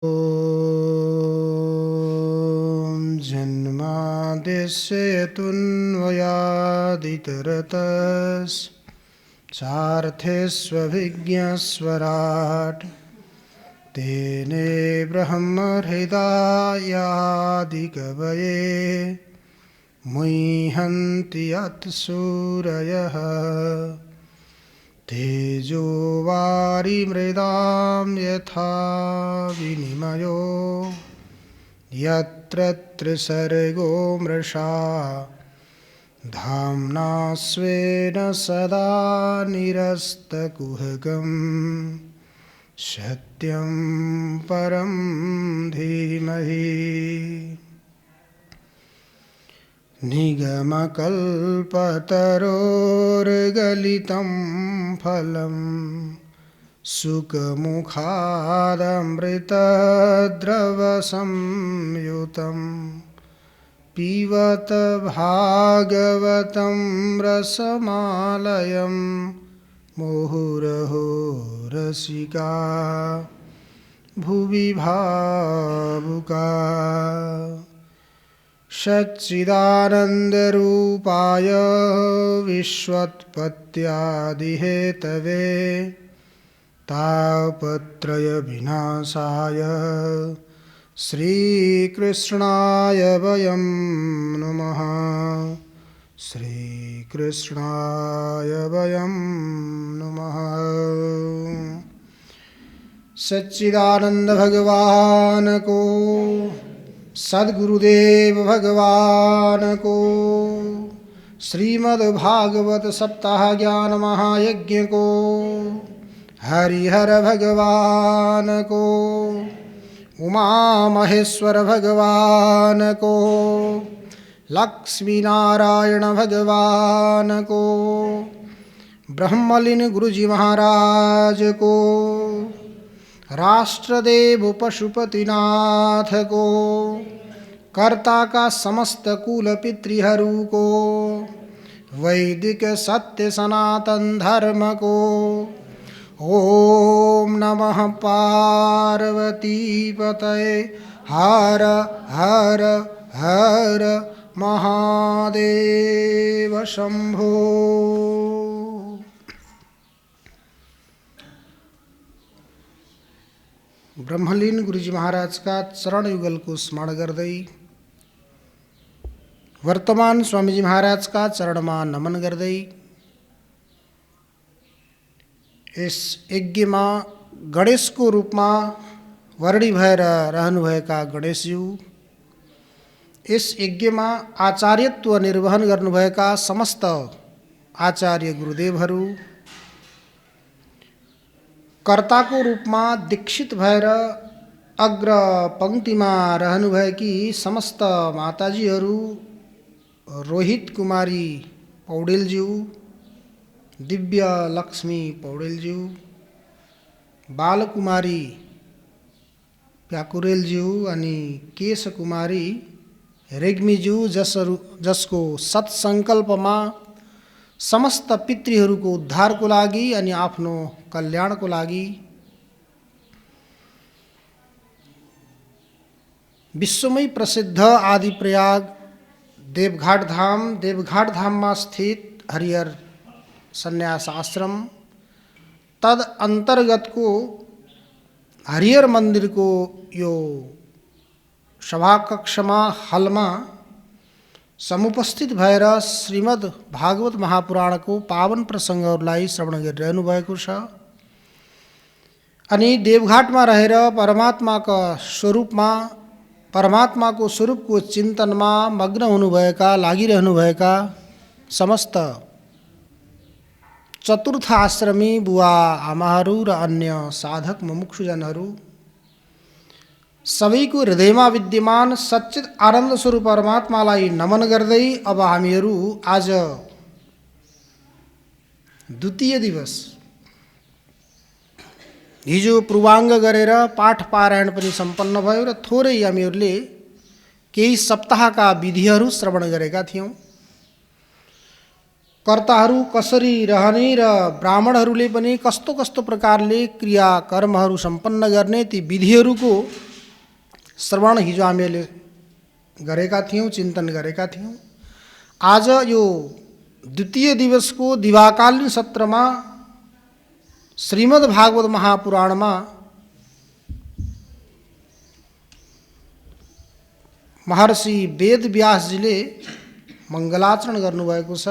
ॐ जन्माद्यस्य यतोऽन्वयादितरतश्चार्थेष्वभिज्ञस्वराट् तेने ब्रह्महृदायादिकवये मुह्यन्ति यत्सूरयः तेजो वारिमृदां यथा विनिमयो यत्र त्रिसर्गो मृषा धाम्ना स्वेन सदा निरस्तकुहकं सत्यं परं धीमहि। निगमकल्पतरोर्गलितं फलं सुखमुखादमृतद्रवसंयुतं पिबत भागवतं रसमालयं मुहुरहो रसिका भुवि भावुका। सच्चिदानन्दरूपाय विश्वोत्पत्त्यादिहेतवे तापत्रयविनाशाय श्रीकृष्णाय वयं नमः। श्रीकृष्णाय वयं नमः। सच्चिदानंद भगवान को, सद्गुरुदेव भगवान को, श्रीमद्भागवत सप्ताह ज्ञान महायज्ञ को, हरिहर भगवान को, उमा महेश्वर भगवान को, लक्ष्मी नारायण भगवान को, ब्रह्मलीन गुरुजी महाराज को, राष्ट्रदेव पशुपतिनाथ को, कर्ता का समस्त कुल पितृहरु को, वैदिक सत्य सनातन धर्म को। ओम नमः पार्वती पतये हर हर हर महादेव शंभो। ब्रह्मलीन गुरुजी महाराज का चरण युगल को स्मरण गर्दै, वर्तमान स्वामीजी महाराज का चरणमा नमन गर्दै, यस यज्ञमा गणेशको रूपमा वर्णी भएर रहनुभएका गणेशज्यू, यस यज्ञमा आचार्यत्व निर्वहन गर्नुभएका समस्त आचार्य गुरुदेवहरू, कर्ताको रूपमा दीक्षित भएर अग्र पंक्तिमा रहनुभएकी समस्त माताजीहरू, रोहित कुमारी पौडेलज्यू, दिव्य लक्ष्मी पौडेलज्यू, बालकुमारी प्याकुरेलज्यू अनि केश कुमारी रेग्मीज्यू, जसको सत्सङ्कल्पमा समस्त पितृहरूको उद्धारको लागि अनि आफ्नो कल्याणको लागि विश्वमै प्रसिद्ध आदिप्रयाग देवघाट धाममा स्थित हरिहर सन्यास आश्रम तद अन्तर्गतको हरिहर मन्दिरको यो सभाकक्षमा हलमा समुपस्थित भएर श्रीमद् भागवत महापुराणको पावन प्रसङ्गहरूलाई श्रवण गरिरहनु भएको छ। अनि देवघाटमा रहेर परमात्माको स्वरूपको चिन्तनमा मग्न हुनुभएका, लागिरहनुभएका समस्त चतुर्थ आश्रमी बुवा आमाहरू र अन्य साधक मुमुक्षुजनहरू सबैको हृदयमा विद्यमान सच्चित आनन्द स्वरूप परमात्मालाई नमन गर्दै अब हामीहरू आज द्वितीय दिवस हिजो पूर्वाङ्ग गरेर पाठ पारायण पनि सम्पन्न भयो र थोरै हामीहरूले केही सप्ताहका विधिहरू श्रवण गरेका थियौँ। कर्ताहरू कसरी रहने र ब्राह्मणहरूले पनि कस्तो कस्तो प्रकारले क्रियाकर्महरू सम्पन्न गर्ने ती विधिहरूको श्रवण हिजो हामीले गरेका थियौँ, चिन्तन गरेका थियौँ। आज यो द्वितीय दिवसको दिवाकालीन सत्रमा श्रीमद् भागवत महापुराणमा महर्षि वेद व्यासजीले मङ्गलाचरण गर्नुभएको छ।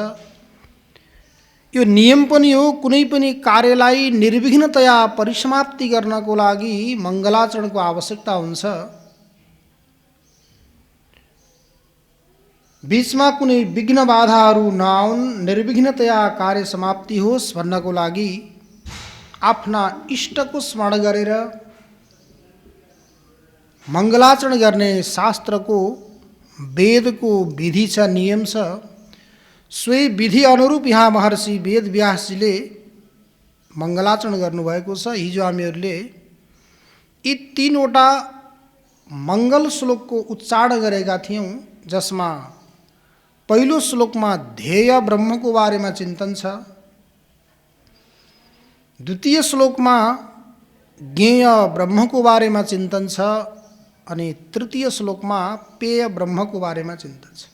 यो नियम पनि हो, कुनै पनि कार्यलाई निर्विघ्नतया परिसमाप्ति गर्नको लागि मङ्गलाचरणको आवश्यकता हुन्छ। बीचमा कुनै विघ्न बाधाहरू नआउन्, निर्विघ्नतया कार्य समाप्ति होस् भन्नको लागि आफ्ना इष्टको स्मरण गरेर मङ्गलाचरण गर्ने शास्त्रको वेदको विधि छ, नियम छ। सोही विधि अनुरूप यहाँ महर्षि वेद व्यासजीले मङ्गलाचरण गर्नुभएको छ। हिजो हामीहरूले यी तीनवटा मङ्गल श्लोकको उच्चारण गरेका थियौँ, जसमा पहिलो श्लोकमा ध्येय ब्रह्मको बारेमा चिन्तन छ, द्वितीय श्लोकमा ज्ञेय ब्रह्मको बारेमा चिन्तन छ, अनि तृतीय श्लोकमा पेय ब्रह्मको बारेमा चिन्तन छ।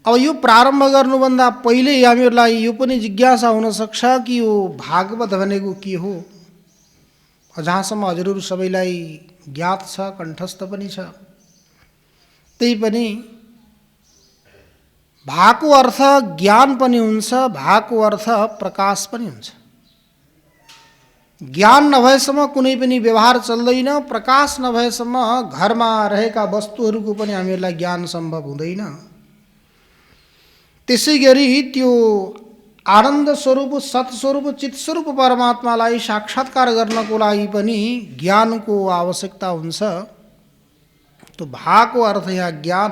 अब यो प्रारम्भ गर्नुभन्दा पहिले हामीहरूलाई यो पनि जिज्ञासा हुन सक्छ कि यो भागवत भनेको के हो। जहाँसम्म हजुरहरू सबैलाई ज्ञात छ, कण्ठस्थ पनि छ, त्यही पनि भाको अर्थ ज्ञान पनि हुन्छ, भाको अर्थ प्रकाश पनि हुन्छ। ज्ञान नभएसम्म कुनै पनि व्यवहार चल्दैन, प्रकाश नभएसम्म घरमा रहेका वस्तुहरूको पनि हामीहरूलाई ज्ञान सम्भव हुँदैन। त्यसै गरी त्यो आनन्द स्वरूप, सत्स्वरूप, चित्स्वरूप परमात्मालाई साक्षात्कार गर्नको लागि पनि ज्ञानको आवश्यकता हुन्छ। तो भाको अर्थ यहाँ ज्ञान,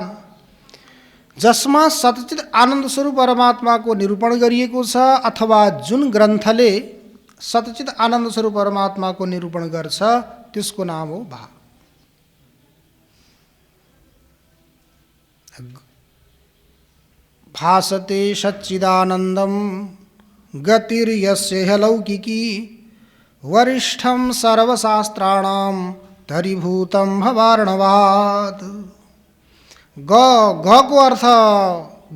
जसमा सच्चित आनन्द स्वरूप परमात्माको निरूपण गरिएको छ, अथवा जुन ग्रन्थले सच्चित आनन्द स्वरूप परमात्माको निरूपण गर्छ त्यसको नाम हो भाव। भासते सच्चिदानन्दम गतिर्यस्य लौकिकी वरिष्ठम सर्वशास्त्राणां धरीभूतम भवार्णवात्। ग को अर्थ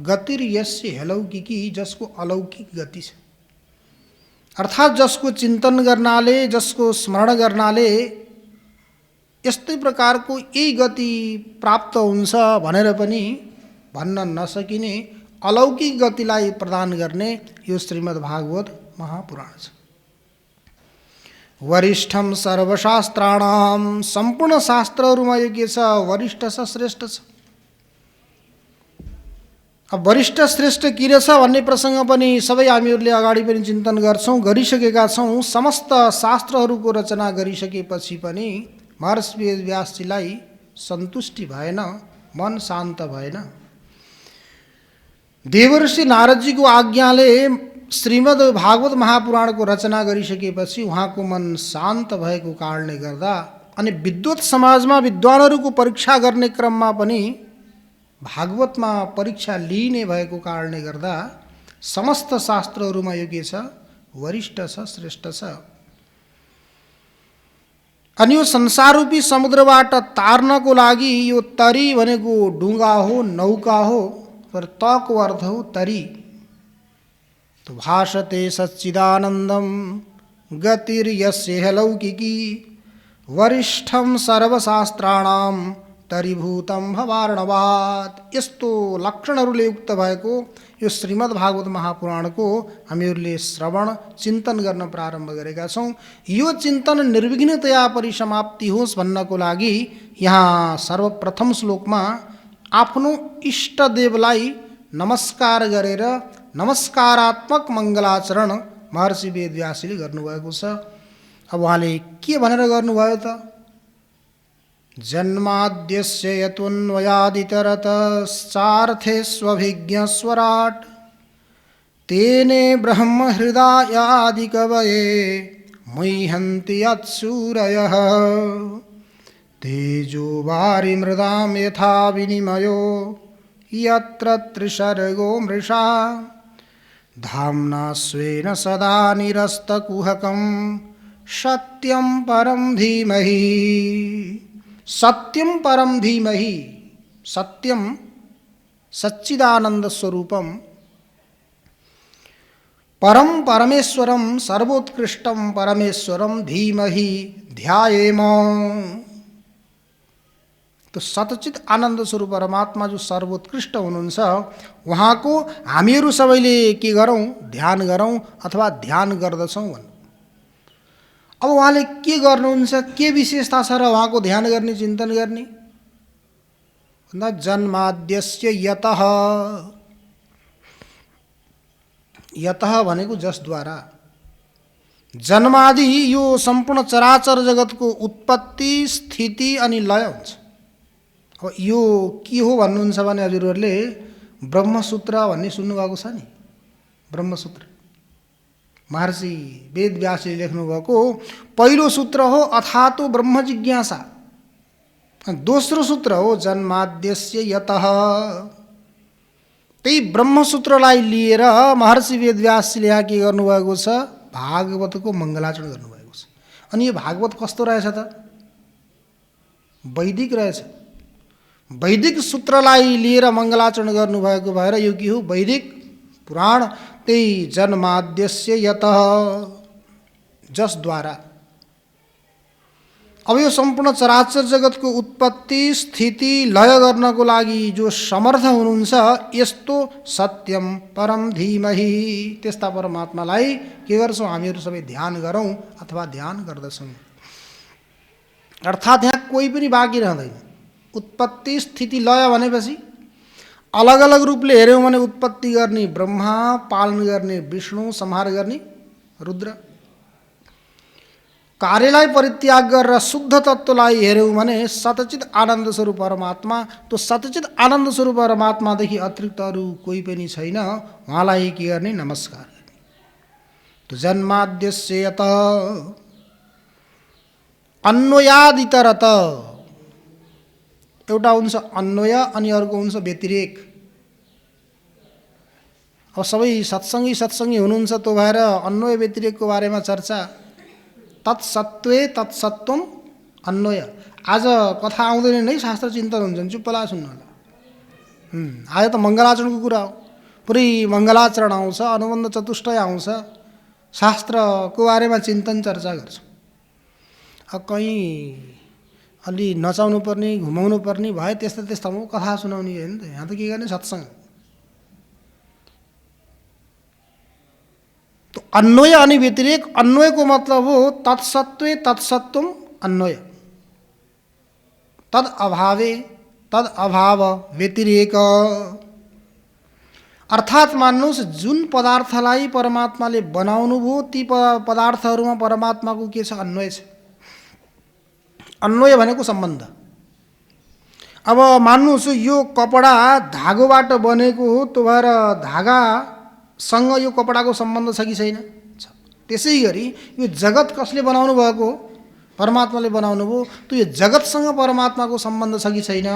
गतिर्यस्य अलौकिकी, जसको अलौकिक गति छ, अर्थात् जसको चिन्तन गर्नाले, जसको स्मरण गर्नाले यस्तै प्रकारको यही गति प्राप्त हुन्छ भनेर पनि भन्न नसकिने अलौकिक गतिलाई प्रदान गर्ने यो श्रीमद् भागवत महापुराण छ। वरिष्ठम सर्वशास्त्राणाम, सम्पूर्ण शास्त्रहरूमा यो के छ, वरिष्ठ छ, श्रेष्ठ छ। अब वरिष्ठ श्रेष्ठ किन छ भन्ने प्रसङ्ग पनि सबै हामीहरूले अगाडि पनि चिन्तन गर्छौँ, गरिसकेका छौँ। समस्त शास्त्रहरूको रचना गरिसकेपछि पनि महर्षि वेद व्यासजीलाई सन्तुष्टि भएन, मन शान्त भएन। देवर्षि नारदजीको आज्ञाले श्रीमद् भागवत महापुराणको रचना गरिसकेपछि उहाँको मन शान्त भएको कारणले गर्दा अनि विद्वत समाजमा विद्वानहरूको परीक्षा गर्ने क्रममा पनि भागवतमा परीक्षा लिइने भएको कारणले गर्दा समस्त शास्त्रहरूमा यो के छ, वरिष्ठ छ, श्रेष्ठ छ। अनि यो संसाररूपी समुद्रबाट तार्नको लागि यो तरी भनेको डुङ्गा हो, नौका हो, तर तको अर्थ हो तरी। तो भाषते सच्चिदानन्दम गतिर्यस्य लौकिकी वरिष्ठम सर्वशास्त्राणां तरीभूतम भवार्णवात्। यस्तो लक्षणहरूले युक्त भएको यो श्रीमद् भागवत महापुराणको हामीहरूले श्रवण चिन्तन गर्न प्रारम्भ गरेका छौँ। यो चिन्तन निर्विघ्नतया परिसमाप्ति होस् भन्नको लागि यहाँ सर्वप्रथम श्लोकमा आफ्नो इष्टदेवलाई नमस्कार गरेर नमस्कारात्मक मङ्गलाचरण महर्षि वेद व्यासले गर्नुभएको छ। अब उहाँले के भनेर गर्नुभयो त? जन्माद्यस्य यतोऽन्वयादितरतश्चार्थेष्वभिज्ञस्वराट् तेने ब्रह्महृदायादिकवये मुह्यन्ति यत्सूरयः तेजो वारिमृदां यथा विनिमयो यत्र त्रिसर्गो मृषा धाम्ना स्वेन सदा निरस्तकुहकं सत्यम परम धीमहि। सत्यम परम धीमहि, सत्यम सच्चिदानंद स्वरूपम, परम परमेश्वरम सर्वोत्कृष्टम परमेश्वरम धीमहि ध्यायेम। तो सतचित आनन्द स्वरूप परमात्मा जो सर्वोत्कृष्ट हुनुहुन्छ उहाँको हामीहरू सबैले के गरौँ, ध्यान गरौँ अथवा ध्यान गर्दछौँ भन्नु। अब उहाँले के गर्नुहुन्छ, के विशेषता छ र उहाँको ध्यान गर्ने, चिन्तन गर्ने? न जन्माद्यस्य यतः, यतः भनेको जसद्वारा, जन्मादि यो सम्पूर्ण चराचर जगतको उत्पत्ति स्थिति अनि लय हुन्छ। अब यो के हो भन्नुहुन्छ भने हजुरहरूले ब्रह्मसूत्र भन्ने सुन्नुभएको छ नि। ब्रह्मसूत्र महर्षि वेदव्यासले लेख्नुभएको पहिलो सूत्र हो अथातो ब्रह्म जिज्ञासा, दोस्रो सूत्र हो जन्माद्यस्य यतः। त्यही ब्रह्मसूत्रलाई लिएर महर्षि वेदव्यासले यहाँ के गर्नुभएको छ, भागवतको मङ्गलाचरण गर्नुभएको छ। अनि यो भागवत कस्तो रहेछ त, वैदिक रहेछ। वैदिक सूत्रलाई लिएर मङ्गलाचरण गर्नुभएको भएर यो के हो, वैदिक पुराण। त्यही जन्माद्यस्य यतः, जसद्वारा। अब यो सम्पूर्ण चराचर जगतको उत्पत्ति स्थिति लय गर्नको लागि जो समर्थ हुनुहुन्छ, यस्तो सत्यम परम धीमहि, त्यस्ता परमात्मालाई के गर्छौँ हामीहरू सबै ध्यान गरौँ अथवा ध्यान गर्दछौँ। अर्थात् यहाँ कोही पनि बाँकी रहँदैन। उत्पत्ति स्थिति लय भनेपछि अलग अलग रूपले हेऱ्यौँ भने उत्पत्ति गर्ने ब्रह्मा, पालन गर्ने विष्णु, संहार गर्ने रुद्र। कार्यलाई परित्याग गरेर शुद्ध तत्त्वलाई हेऱ्यौँ भने सतचित आनन्द स्वरूप परमात्मा। त्यो सतचित आनन्द स्वरूप परमात्मादेखि अतिरिक्त अरू कोही पनि छैन, उहाँलाई के गर्ने, नमस्कार गर्ने। तो जन्माद्यस्य यतः अन्वयादितरत, एउटा हुन्छ अन्वय अनि अर्को हुन्छ व्यतिरेक। अब सबै सत्सङ्गी हुनुहुन्छ, त्यो भएर अन्वय व्यतिरेकको बारेमा चर्चा। तत्सत्त्वे तत्सत्त्वम अन्वय। आज कथा आउँदैन नै, शास्त्र चिन्तन हुन्छ, चुप्प ला सुन्नु होला। आज त मङ्गलाचरणको कुरा हो, पुरै मङ्गलाचरण आउँछ, अनुबन्ध चतुष्टय आउँछ, शास्त्रको बारेमा चिन्तन चर्चा गर्छ। अब कहीँ अलि नचाउनु पर्ने, घुमाउनु पर्ने भए त्यस्तामा कथा सुनाउने होइन त। यहाँ त के गर्ने, सत्सङ्ग। तो अन्वय अनि व्यतिरेक। अन्वयको मतलब हो तत्सत्त्वे तत्सत्त्वम अन्वय, तद अभावे तद अभाव व्यतिरेक। अर्थात् मान्नुहोस् जुन पदार्थलाई परमात्माले बनाउनु भयो ती पदार्थहरूमा परमात्माको के छ, अन्वय छ। अन्वय भनेको सम्बन्ध। अब मान्नुहोस् यो कपडा धागोबाट बनेको हो, त्यो भएर धागासँग यो कपडाको सम्बन्ध छ कि छैन? छ। त्यसै गरी यो जगत कसले बनाउनु भएको हो? परमात्माले बनाउनु भयो। त्यो यो जगतसँग परमात्माको सम्बन्ध छ कि छैन?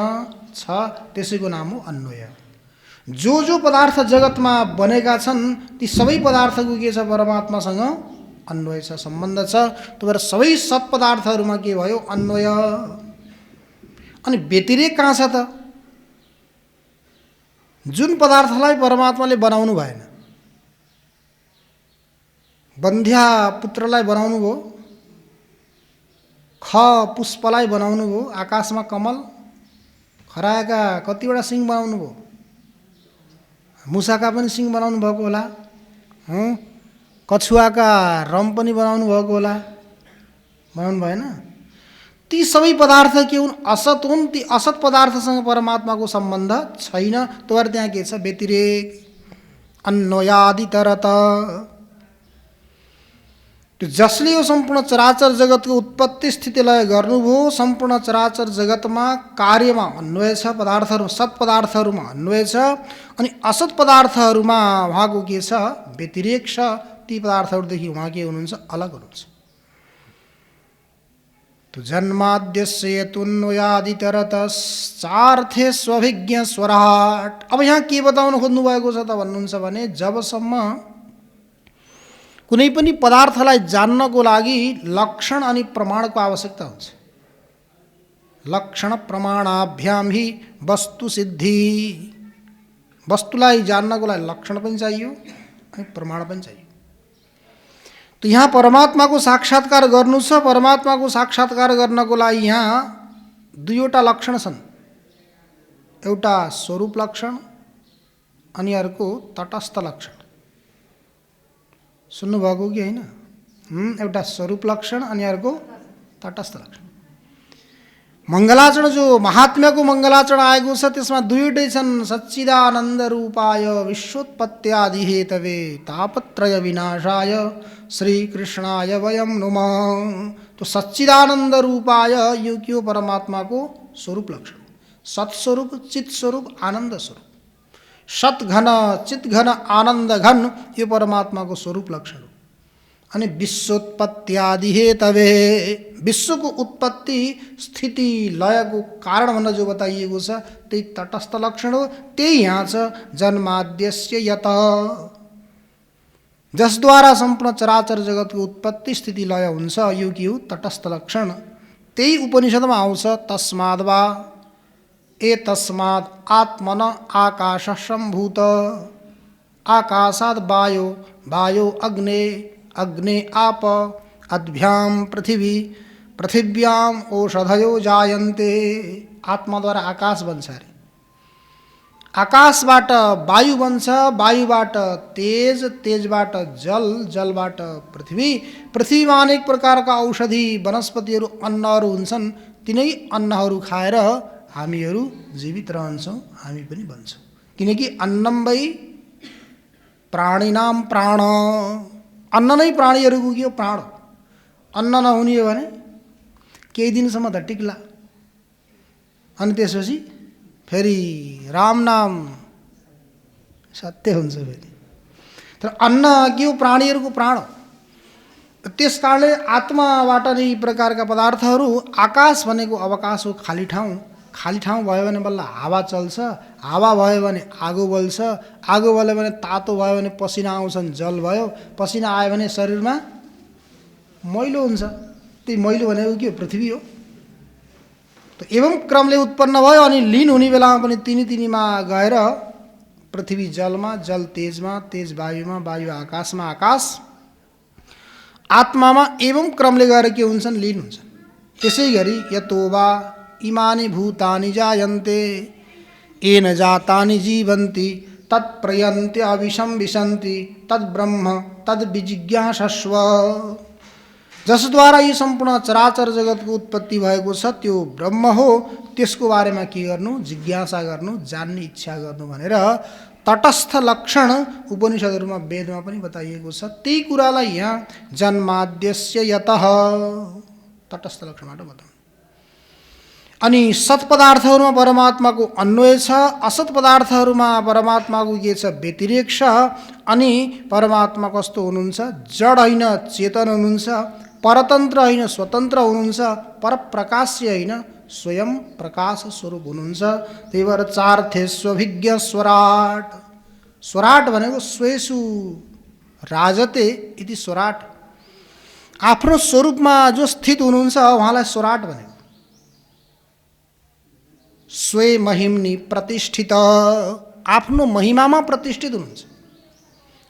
छ। त्यसैको नाम हो अन्वय। जो पदार्थ जगतमा बनेका छन् ती सबै पदार्थको के छ, परमात्मासँग अन्वय छ, सम्बन्ध छ। त्यो भएर सबै सत्पदार्थहरूमा के भयो, अन्वय। अनि व्यतिरेक कहाँ छ त? जुन पदार्थलाई परमात्माले बनाउनु भएन, बन्ध्या पुत्रलाई बनाउनु भयो, ख पुष्पलाई बनाउनु भयो, आकाशमा कमल, खराएका कतिवटा सिंह बनाउनु भयो, मुसाका पनि सिंह बनाउनु भएको होला, कछुवाका रम पनि बनाउनु भएको होला, बनाउनु भएन? ती सबै पदार्थ के हुन्, असत हुन्। ती असत पदार्थसँग परमात्माको सम्बन्ध छैन। त्यो भएर त्यहाँ के छ, व्यतिरेक, अन्वयादितरत। त्यो जसले यो सम्पूर्ण चराचर जगतको उत्पत्ति स्थितिलय गर्नुभयो, सम्पूर्ण चराचर जगतमा कार्यमा अन्वय छ, पदार्थहरू सत् पदार्थहरूमा अन्वय छ, अनि असत पदार्थहरूमा उहाँको के छ, व्यतिरेक छ। ती पदार्थहरूदेखि उहाँ के हुनुहुन्छ, अलग हुनुहुन्छ। तो जन्माद्यस्य यतोऽन्वयादितरत चार्थे स्वभिज्ञ स्वराट। अब यहाँ के बताउन खोज्नु भएको छ त भन्नुहुन्छ भने जबसम्म कुनै पनि पदार्थलाई जान्नको लागि लक्षण अनि प्रमाणको आवश्यकता हुन्छ। लक्षण प्रमाणाभ्याम ही वस्तु सिद्धि। वस्तुलाई जान्नको लागि लक्षण पनि चाहियो अनि प्रमाण पनि चाहियो। तो यहाँ परमात्माको साक्षात्कार गर्नु छ। परमात्माको साक्षात्कार गर्नको लागि यहाँ दुईवटा लक्षण छन्, एउटा स्वरूप लक्षण अनि अर्को तटस्थ लक्षण। सुन्नुभएको कि होइन? एउटा स्वरूप लक्षण अनि अर्को तटस्थ लक्षण। मङ्गलाचरण जो महात्म्यको मङ्गलाचरण आएको छ त्यसमा दुईवटै छन्। सच्चिदानन्द रूपाय विश्वोत्पत्त्यादि हेतवे तापत्रय विनाशाय श्रीकृष्णाय वयं नुमः। तो सच्चिदानन्द रूपाय यो के हो? परमात्माको स्वरूप लक्षण। सत्स्वरूप, चित स्वरूप, आनन्द स्वरूप। सत घन, चित घन, आनन्द घन यो परमात्माको स्वरूप लक्षण हो। अनि विश्वोत्पत्त्यादि हेतवे, विश्वको उत्पत्ति स्थिति लयको कारण भनेर जो बताइएको छ त्यही तटस्थ लक्षण हो। त्यही यहाँ छ जन्माद्यस्य यत, जसद्वारा सम्पूर्ण चराचर जगतको उत्पत्ति स्थिति लय हुन्छ यो के हो? तटस्थ लक्षण। त्यही उपनिषदमा आउँछ तस्माद्वा एतस्माद् आत्मन आकाश सम्भूत, आकाशाद् वायो, वायो अग्ने, अग्ने आप, अद्भ्याम पृथिवी, पृथिव्याम औषधयो जायन्ते। आत्माद्वारा आकाश बन्छ अरे, आकाशबाट वायु बन्छ, वायुबाट तेज, तेजबाट जल, जलबाट पृथ्वी, पृथ्वीमा अनेक प्रकारका औषधि वनस्पतिहरू अन्नहरू हुन्छन्। तिनै अन्नहरू खाएर हामीहरू जीवित रहन्छौँ, हामी पनि बन्छौँ। किनकि अन्नम वै प्राणिनाम प्राण, अन्न नै प्राणीहरूको के हो? प्राण हो। अन्न नहुने हो भने केही दिनसम्म त टिक्ला, अनि त्यसपछि फेरि राम नाम सत्य हुन्छ फेरि। तर अन्न के हो? प्राणीहरूको प्राण हो। त्यस कारणले आत्माबाट नै यी प्रकारका पदार्थहरू, आकाश भनेको अवकाश हो, खाली ठाउँ। खाली ठाउँ भयो भने बल्ल हावा चल्छ, हावा भयो भने आगो बल्छ, आगो बल्यो भने तातो भयो भने पसिना आउँछन्, जल भयो, पसिना आयो भने शरीरमा मैलो हुन्छ। त्यही मैलो भनेको के हो? पृथ्वी हो। त एवं क्रमले उत्पन्न भयो अनि लीन हुने बेलामा पनि तिनीमा गएर पृथ्वी जलमा, जल तेजमा, तेज वायुमा, वायु आकाशमा, आकाश आत्मामा एवं क्रमले गएर के हुन्छन्? लीन हुन्छन्। त्यसै गरी यतो वा इमानि भूतानि जायन्ते येन जातानि जीवन्ति तत्प्रयन्त्य अविशं विशन्ति तद्ब्रह्म तद्विजिज्ञासस्व। जसद्वारा यी सम्पूर्ण चराचर जगतको उत्पत्ति भएको छ त्यो ब्रह्म हो, त्यसको बारेमा के गर्नु? जिज्ञासा गर्नु, जान्ने इच्छा गर्नु भनेर तटस्थ लक्षण उपनिषदहरूमा वेदमा पनि बताइएको छ। त्यही कुरालाई यहाँ जन्माद्यस्य यतः तटस्थ लक्षणबाट बताउनु। अनि सत् पदार्थहरूमा परमात्माको अन्वय छ, असत् पदार्थहरूमा परमात्माको के छ? व्यतिरेक छ। अनि परमात्मा कस्तो हुनुहुन्छ? जड होइन, चेतन हुनुहुन्छ, परतन्त्र होइन, स्वतन्त्र हुनुहुन्छ, परप्रकाश्य होइन, स्वयं प्रकाश स्वरूप हुनुहुन्छ। त्यही भएर चार्थेष्वभिज्ञ स्वराट। स्वराट भनेको स्वेषु राजते इति स्वराट। आफ्नो स्वरूपमा जो स्थित हुनुहुन्छ उहाँलाई स्वराट भनेको। स्वे महिम्नि प्रतिष्ठित, आफ्नो महिमामा प्रतिष्ठित हुनुहुन्छ।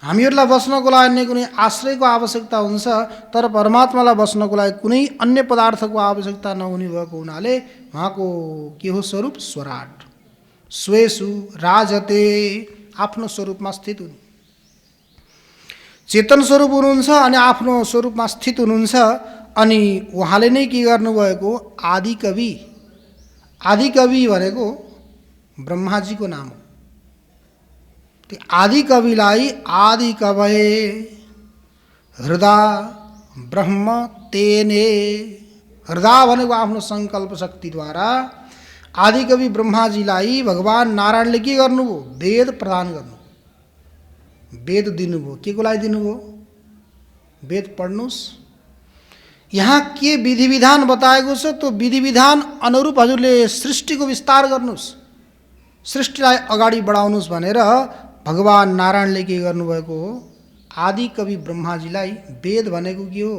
हामीहरूलाई बस्नको लागि अन्य कुनै आश्रयको आवश्यकता हुन्छ, तर परमात्मालाई बस्नको लागि कुनै अन्य पदार्थको आवश्यकता नहुने भएको हुनाले उहाँको के हो स्वरूप? स्वराट। स्वेषु राजते, आफ्नो स्वरूपमा स्थित हुनु। चेतन स्वरूप हुनुहुन्छ अनि आफ्नो स्वरूपमा स्थित हुनुहुन्छ। अनि उहाँले नै के गर्नुभएको? आदि कवि। आदि कवि भनेको ब्रह्माजीको नाम हो। त्यो आदि कविलाई आदि कवये हृदय ब्रह्म तेने, हृदय भनेको आफ्नो सङ्कल्प शक्तिद्वारा आदि कवि ब्रह्माजीलाई भगवान् नारायणले के गर्नुभयो? वेद प्रदान गर्नु, वेद दिनुभयो। के को लागि दिनुभयो? वेद पढ्नुहोस्। यहाँ के विधि विधान बताएको छ त्यो विधि विधान अनुरूप हजुरले सृष्टिको विस्तार गर्नुहोस्, सृष्टिलाई अगाडि बढाउनुहोस् भनेर भगवान् नारायणले के गर्नुभएको हो? आदि कवि ब्रह्माजीलाई वेद भनेको के हो?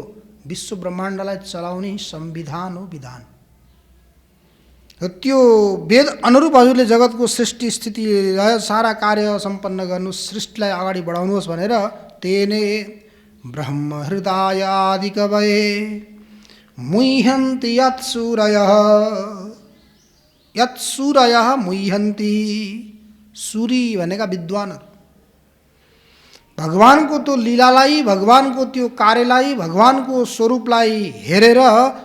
विश्व ब्रह्माण्डलाई चलाउने संविधान हो, विधान। त्यो वेद अनुरूप हजुरले जगतको सृष्टि स्थिति सारा कार्य सम्पन्न गर्नु, सृष्टिलाई अगाडि बढाउनुहोस् भनेर तेने ब्रह्म हृदयादि कवये मुह्यन्ति यत्सूरयः। यत्सूरयः मुह्यन्ति, सूरी भनेका विद्वानहरू। भगवानको त्यो लीलालाई, भगवानको त्यो कार्यलाई, भगवानको स्वरूपलाई हेरेर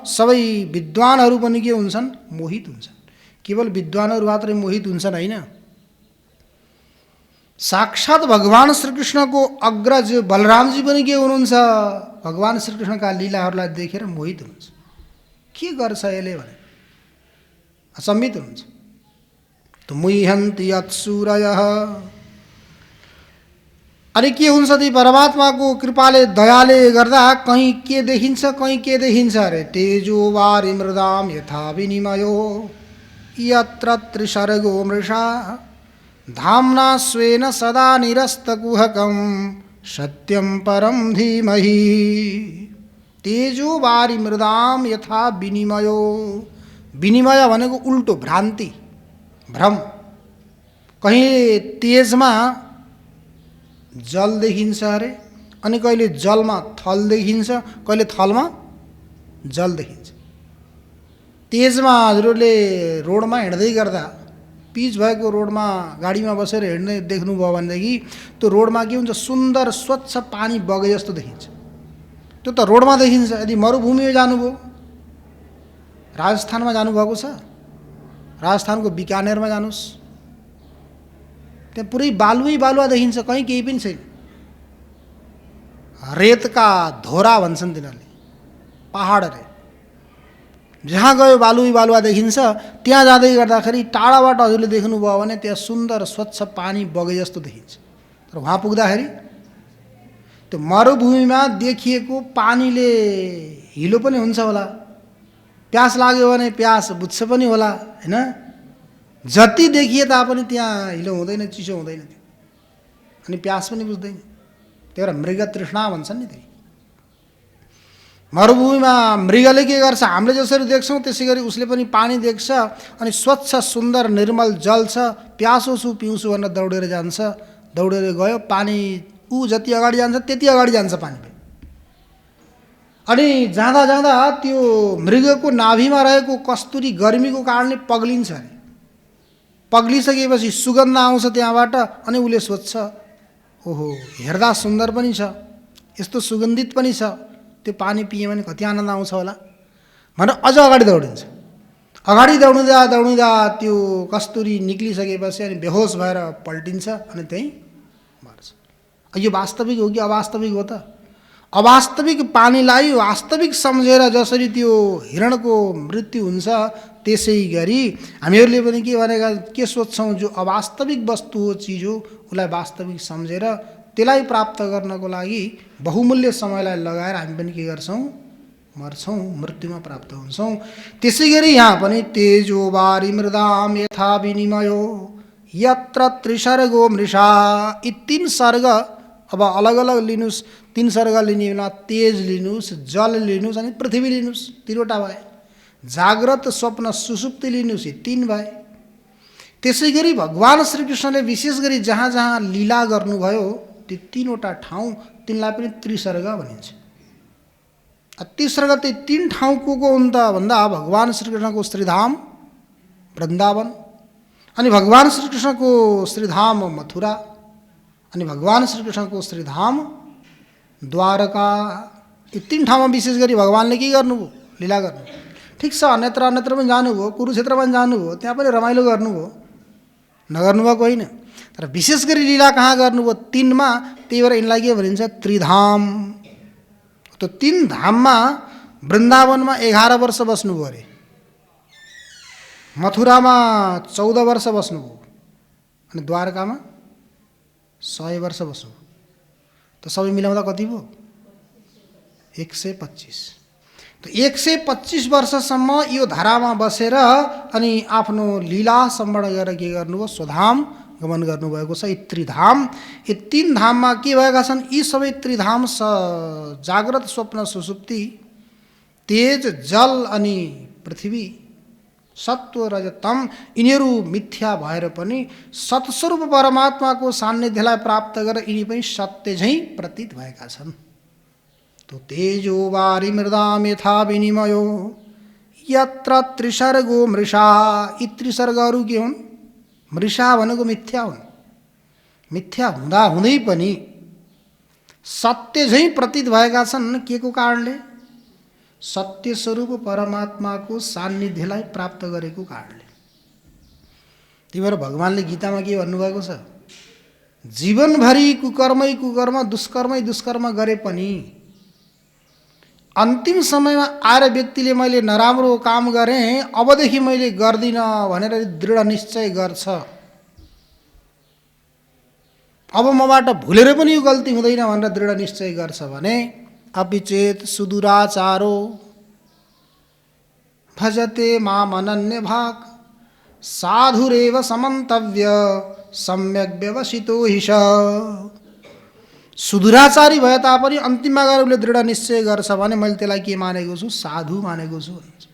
सबै विद्वानहरू पनि के हुन्छन्? मोहित हुन्छन्। केवल विद्वानहरू मात्रै मोहित हुन्छन् होइन, साक्षात भगवान श्रीकृष्णको अग्रज बलरामजी पनि के हुनुहुन्छ? भगवान श्रीकृष्णका लीलाहरूलाई देखेर मोहित हुनुहुन्छ। के गर्छ यसले भने अचम्मित हुनुहुन्छ। त मुह्यन्ति यत्सूरयः। अनि के हुन्छ ती परमात्माको कृपाले, दयाले गर्दा कहीँ के देखिन्छ, कहीँ के देखिन्छ अरे? तेजो वारि मृदाम यथा विनिमयो यत्र त्रिसर्गो मृषा धाम्ना स्वेन सदा निरस्तकुहकं सत्यं परं धीमहि। तेजो वारि मृदाम यथा विनिमयो। विनिमय भनेको उल्टो, भ्रान्ति, भ्रम। कहीँ तेजमा जल देखिन्छ अरे, अनि कहिले जलमा थल देखिन्छ, कहिले थलमा जल देखिन्छ। तेजमा हजुरले रोडमा हिँड्दै गर्दा, पिच भएको रोडमा गाडीमा बसेर हिँड्दै देख्नुभयो भनेदेखि त्यो रोडमा के हुन्छ? सुन्दर स्वच्छ पानी बगे जस्तो देखिन्छ। त्यो त रोडमा देखिन्छ। यदि मरुभूमिमा जानुभयो, राजस्थानमा जानुभएको छ, राजस्थानको बिकानेरमा जानुहोस्, त्यहाँ पुरै बालुवै बालुवा देखिन्छ, कहीँ केही पनि छैन। रेतका धोरा भन्छन् तिनीहरूले, पहाड रे। जहाँ गयो बालुवै बालुवा देखिन्छ। त्यहाँ जाँदै गर्दाखेरि टाढाबाट हजुरले देख्नुभयो भने त्यहाँ सुन्दर स्वच्छ पानी बगे जस्तो देखिन्छ। तर वहाँ पुग्दाखेरि त्यो मरुभूमिमा देखिएको पानीले हिलो पनि हुन्छ होला, प्यास लाग्यो भने प्यास बुझ्छ पनि होला होइन। जति देखिए तापनि त्यहाँ हिलो हुँदैन, चिसो हुँदैन त्यो, अनि प्यास पनि बुझ्दैन। त्यही भएर मृग तृष्णा भन्छन् नि। त्यही मरुभूमिमा मृगले के गर्छ? हामीले जसरी देख्छौँ त्यसै गरी उसले पनि पानी देख्छ, अनि स्वच्छ सुन्दर निर्मल जल छ, प्यासो छु पिउँछु भनेर दौडेर जान्छ। दौडेर गयो, पानी ऊ जति अगाडि जान्छ त्यति अगाडि जान्छ पानी। अनि जाँदा जाँदा त्यो मृगको नाभिमा रहेको कस्तुरी गर्मीको कारणले पग्लिन्छ अरे। पग्लिसकेपछि सुगन्ध आउँछ त्यहाँबाट, अनि उसले सोध्छ, ओहो हेर्दा सुन्दर पनि छ, यस्तो सुगन्धित पनि छ, त्यो पानी पिए भने कति आनन्द आउँछ होला भनेर अझ अगाडि दौडिन्छ। अगाडि दौडिँदा दौडिँदा त्यो कस्तुरी निक्लिसकेपछि अनि बेहोस भएर पल्टिन्छ, अनि त्यहीँ मर्छ। यो वास्तविक हो कि अवास्तविक हो त? अवास्तविक पानीलाई वास्तविक सम्झेर जसरी त्यो हिरणको मृत्यु हुन्छ, त्यसै गरी हामीहरूले पनि के भनेका, के सोध्छौँ? जो अवास्तविक वस्तु हो, चिज हो, उसलाई वास्तविक सम्झेर त्यसलाई प्राप्त गर्नको लागि बहुमूल्य समयलाई लगाएर हामी पनि के गर्छौँ? मर्छौँ, मृत्युमा प्राप्त हुन्छौँ। त्यसै गरी यहाँ पनि तेजो वारि मृदाम यथा विनिमयो यत्र त्रिसर्गो मृषा। यी तीन सर्ग अब अलग अलग लिनुहोस्। तीन सर्ग लिने बेला तेज लिनुहोस्, जल लिनुहोस्, अनि पृथ्वी लिनुहोस्, तीनवटा भए। जाग्रत स्वप्न सुसुप्ति लिनुहोस्, यी तीन भए। त्यसै गरी भगवान श्रीकृष्णले विशेष गरी जहाँ जहाँ लीला गर्नुभयो ती तीनवटा ठाउँ, तिनलाई पनि त्रिसर्ग भनिन्छ। त्रिसर्ग त्यो तीन ठाउँ को हुन् त भन्दा भगवान श्रीकृष्णको श्रीधाम वृन्दावन, अनि भगवान श्रीकृष्णको श्रीधाम मथुरा, अनि भगवान श्रीकृष्णको श्रीधाम द्वारका। यी तीन ठाउँमा विशेष गरी भगवानले के गर्नुभयो? लीला गर्नु। ठिक छ, अन्यत्र अन्यत्र पनि जानुभयो, कुरुक्षेत्रमा पनि जानुभयो, त्यहाँ पनि रमाइलो गर्नुभयो, नगर्नुभएको होइन। तर विशेष गरी लीला कहाँ गर्नुभयो? तीनमा। त्यही भएर यिनलाई के भनिन्छ? त्रिधाम। त्यो तीन धाममा वृन्दावनमा 11 वर्ष बस्नुभयो अरे, मथुरामा 14 वर्ष बस्नुभयो, अनि द्वारकामा 100 वर्ष बस्नुभयो। त सबै मिलाउँदा कति भयो? 125। त 125 वर्षसम्म यो धारामा बसेर अनि आफ्नो लीला सम्बन्ध गरेर के गर्नुभयो? स्वधाम गमन गर्नुभएको छ। यी त्रिधाम, यी तीन धाममा के भएका छन्? यी सबै त्रिधाम जाग्रत, स्वप्न, सुसुप्ति, तेज, जल अनि पृथ्वी, सत्व, रजतम, यिनीहरू मिथ्या भएर पनि सत्स्वरूप परमात्माको सान्निध्यलाई प्राप्त गरेर यिनी पनि सत्य झैँ प्रतीत भएका छन्। तो तेजो वारि मृदाम यथा विनिमयो यत्र त्रिसर्गो मृषा। यी त्रिसर्गहरू के हुन्? मृषा भनेको मिथ्या हुन्। मिथ्या हुँदा हुँदै पनि सत्य झैँ प्रतीत भएका छन्। के को कारणले? सत्य स्वरूप परमात्माको सान्निध्यलाई प्राप्त गरेको कारणले। त्यही भएर भगवानले गीतामा के भन्नुभएको छ? जीवनभरि कुकर्मै कुकर्म, दुष्कर्मै दुष्कर्म गरे पनि अन्तिम समयमा आएर व्यक्तिले मैले नराम्रो काम गरेँ, अबदेखि मैले गर्दिनँ भनेर दृढ निश्चय गर्छ, अब मबाट भुलेर पनि यो गल्ती हुँदैन भनेर दृढ निश्चय गर्छ भने अपि चेत सुदुराचारो भजते माम अनन्य भाग साधुरेव समन्तव्य सम्यक व्यवसितो हिष। सुदुराचारी भए तापनि अन्तिममा गएर उसले दृढ निश्चय गर्छ भने मैले त्यसलाई के मानेको छु? साधु मानेको छु भन्छ।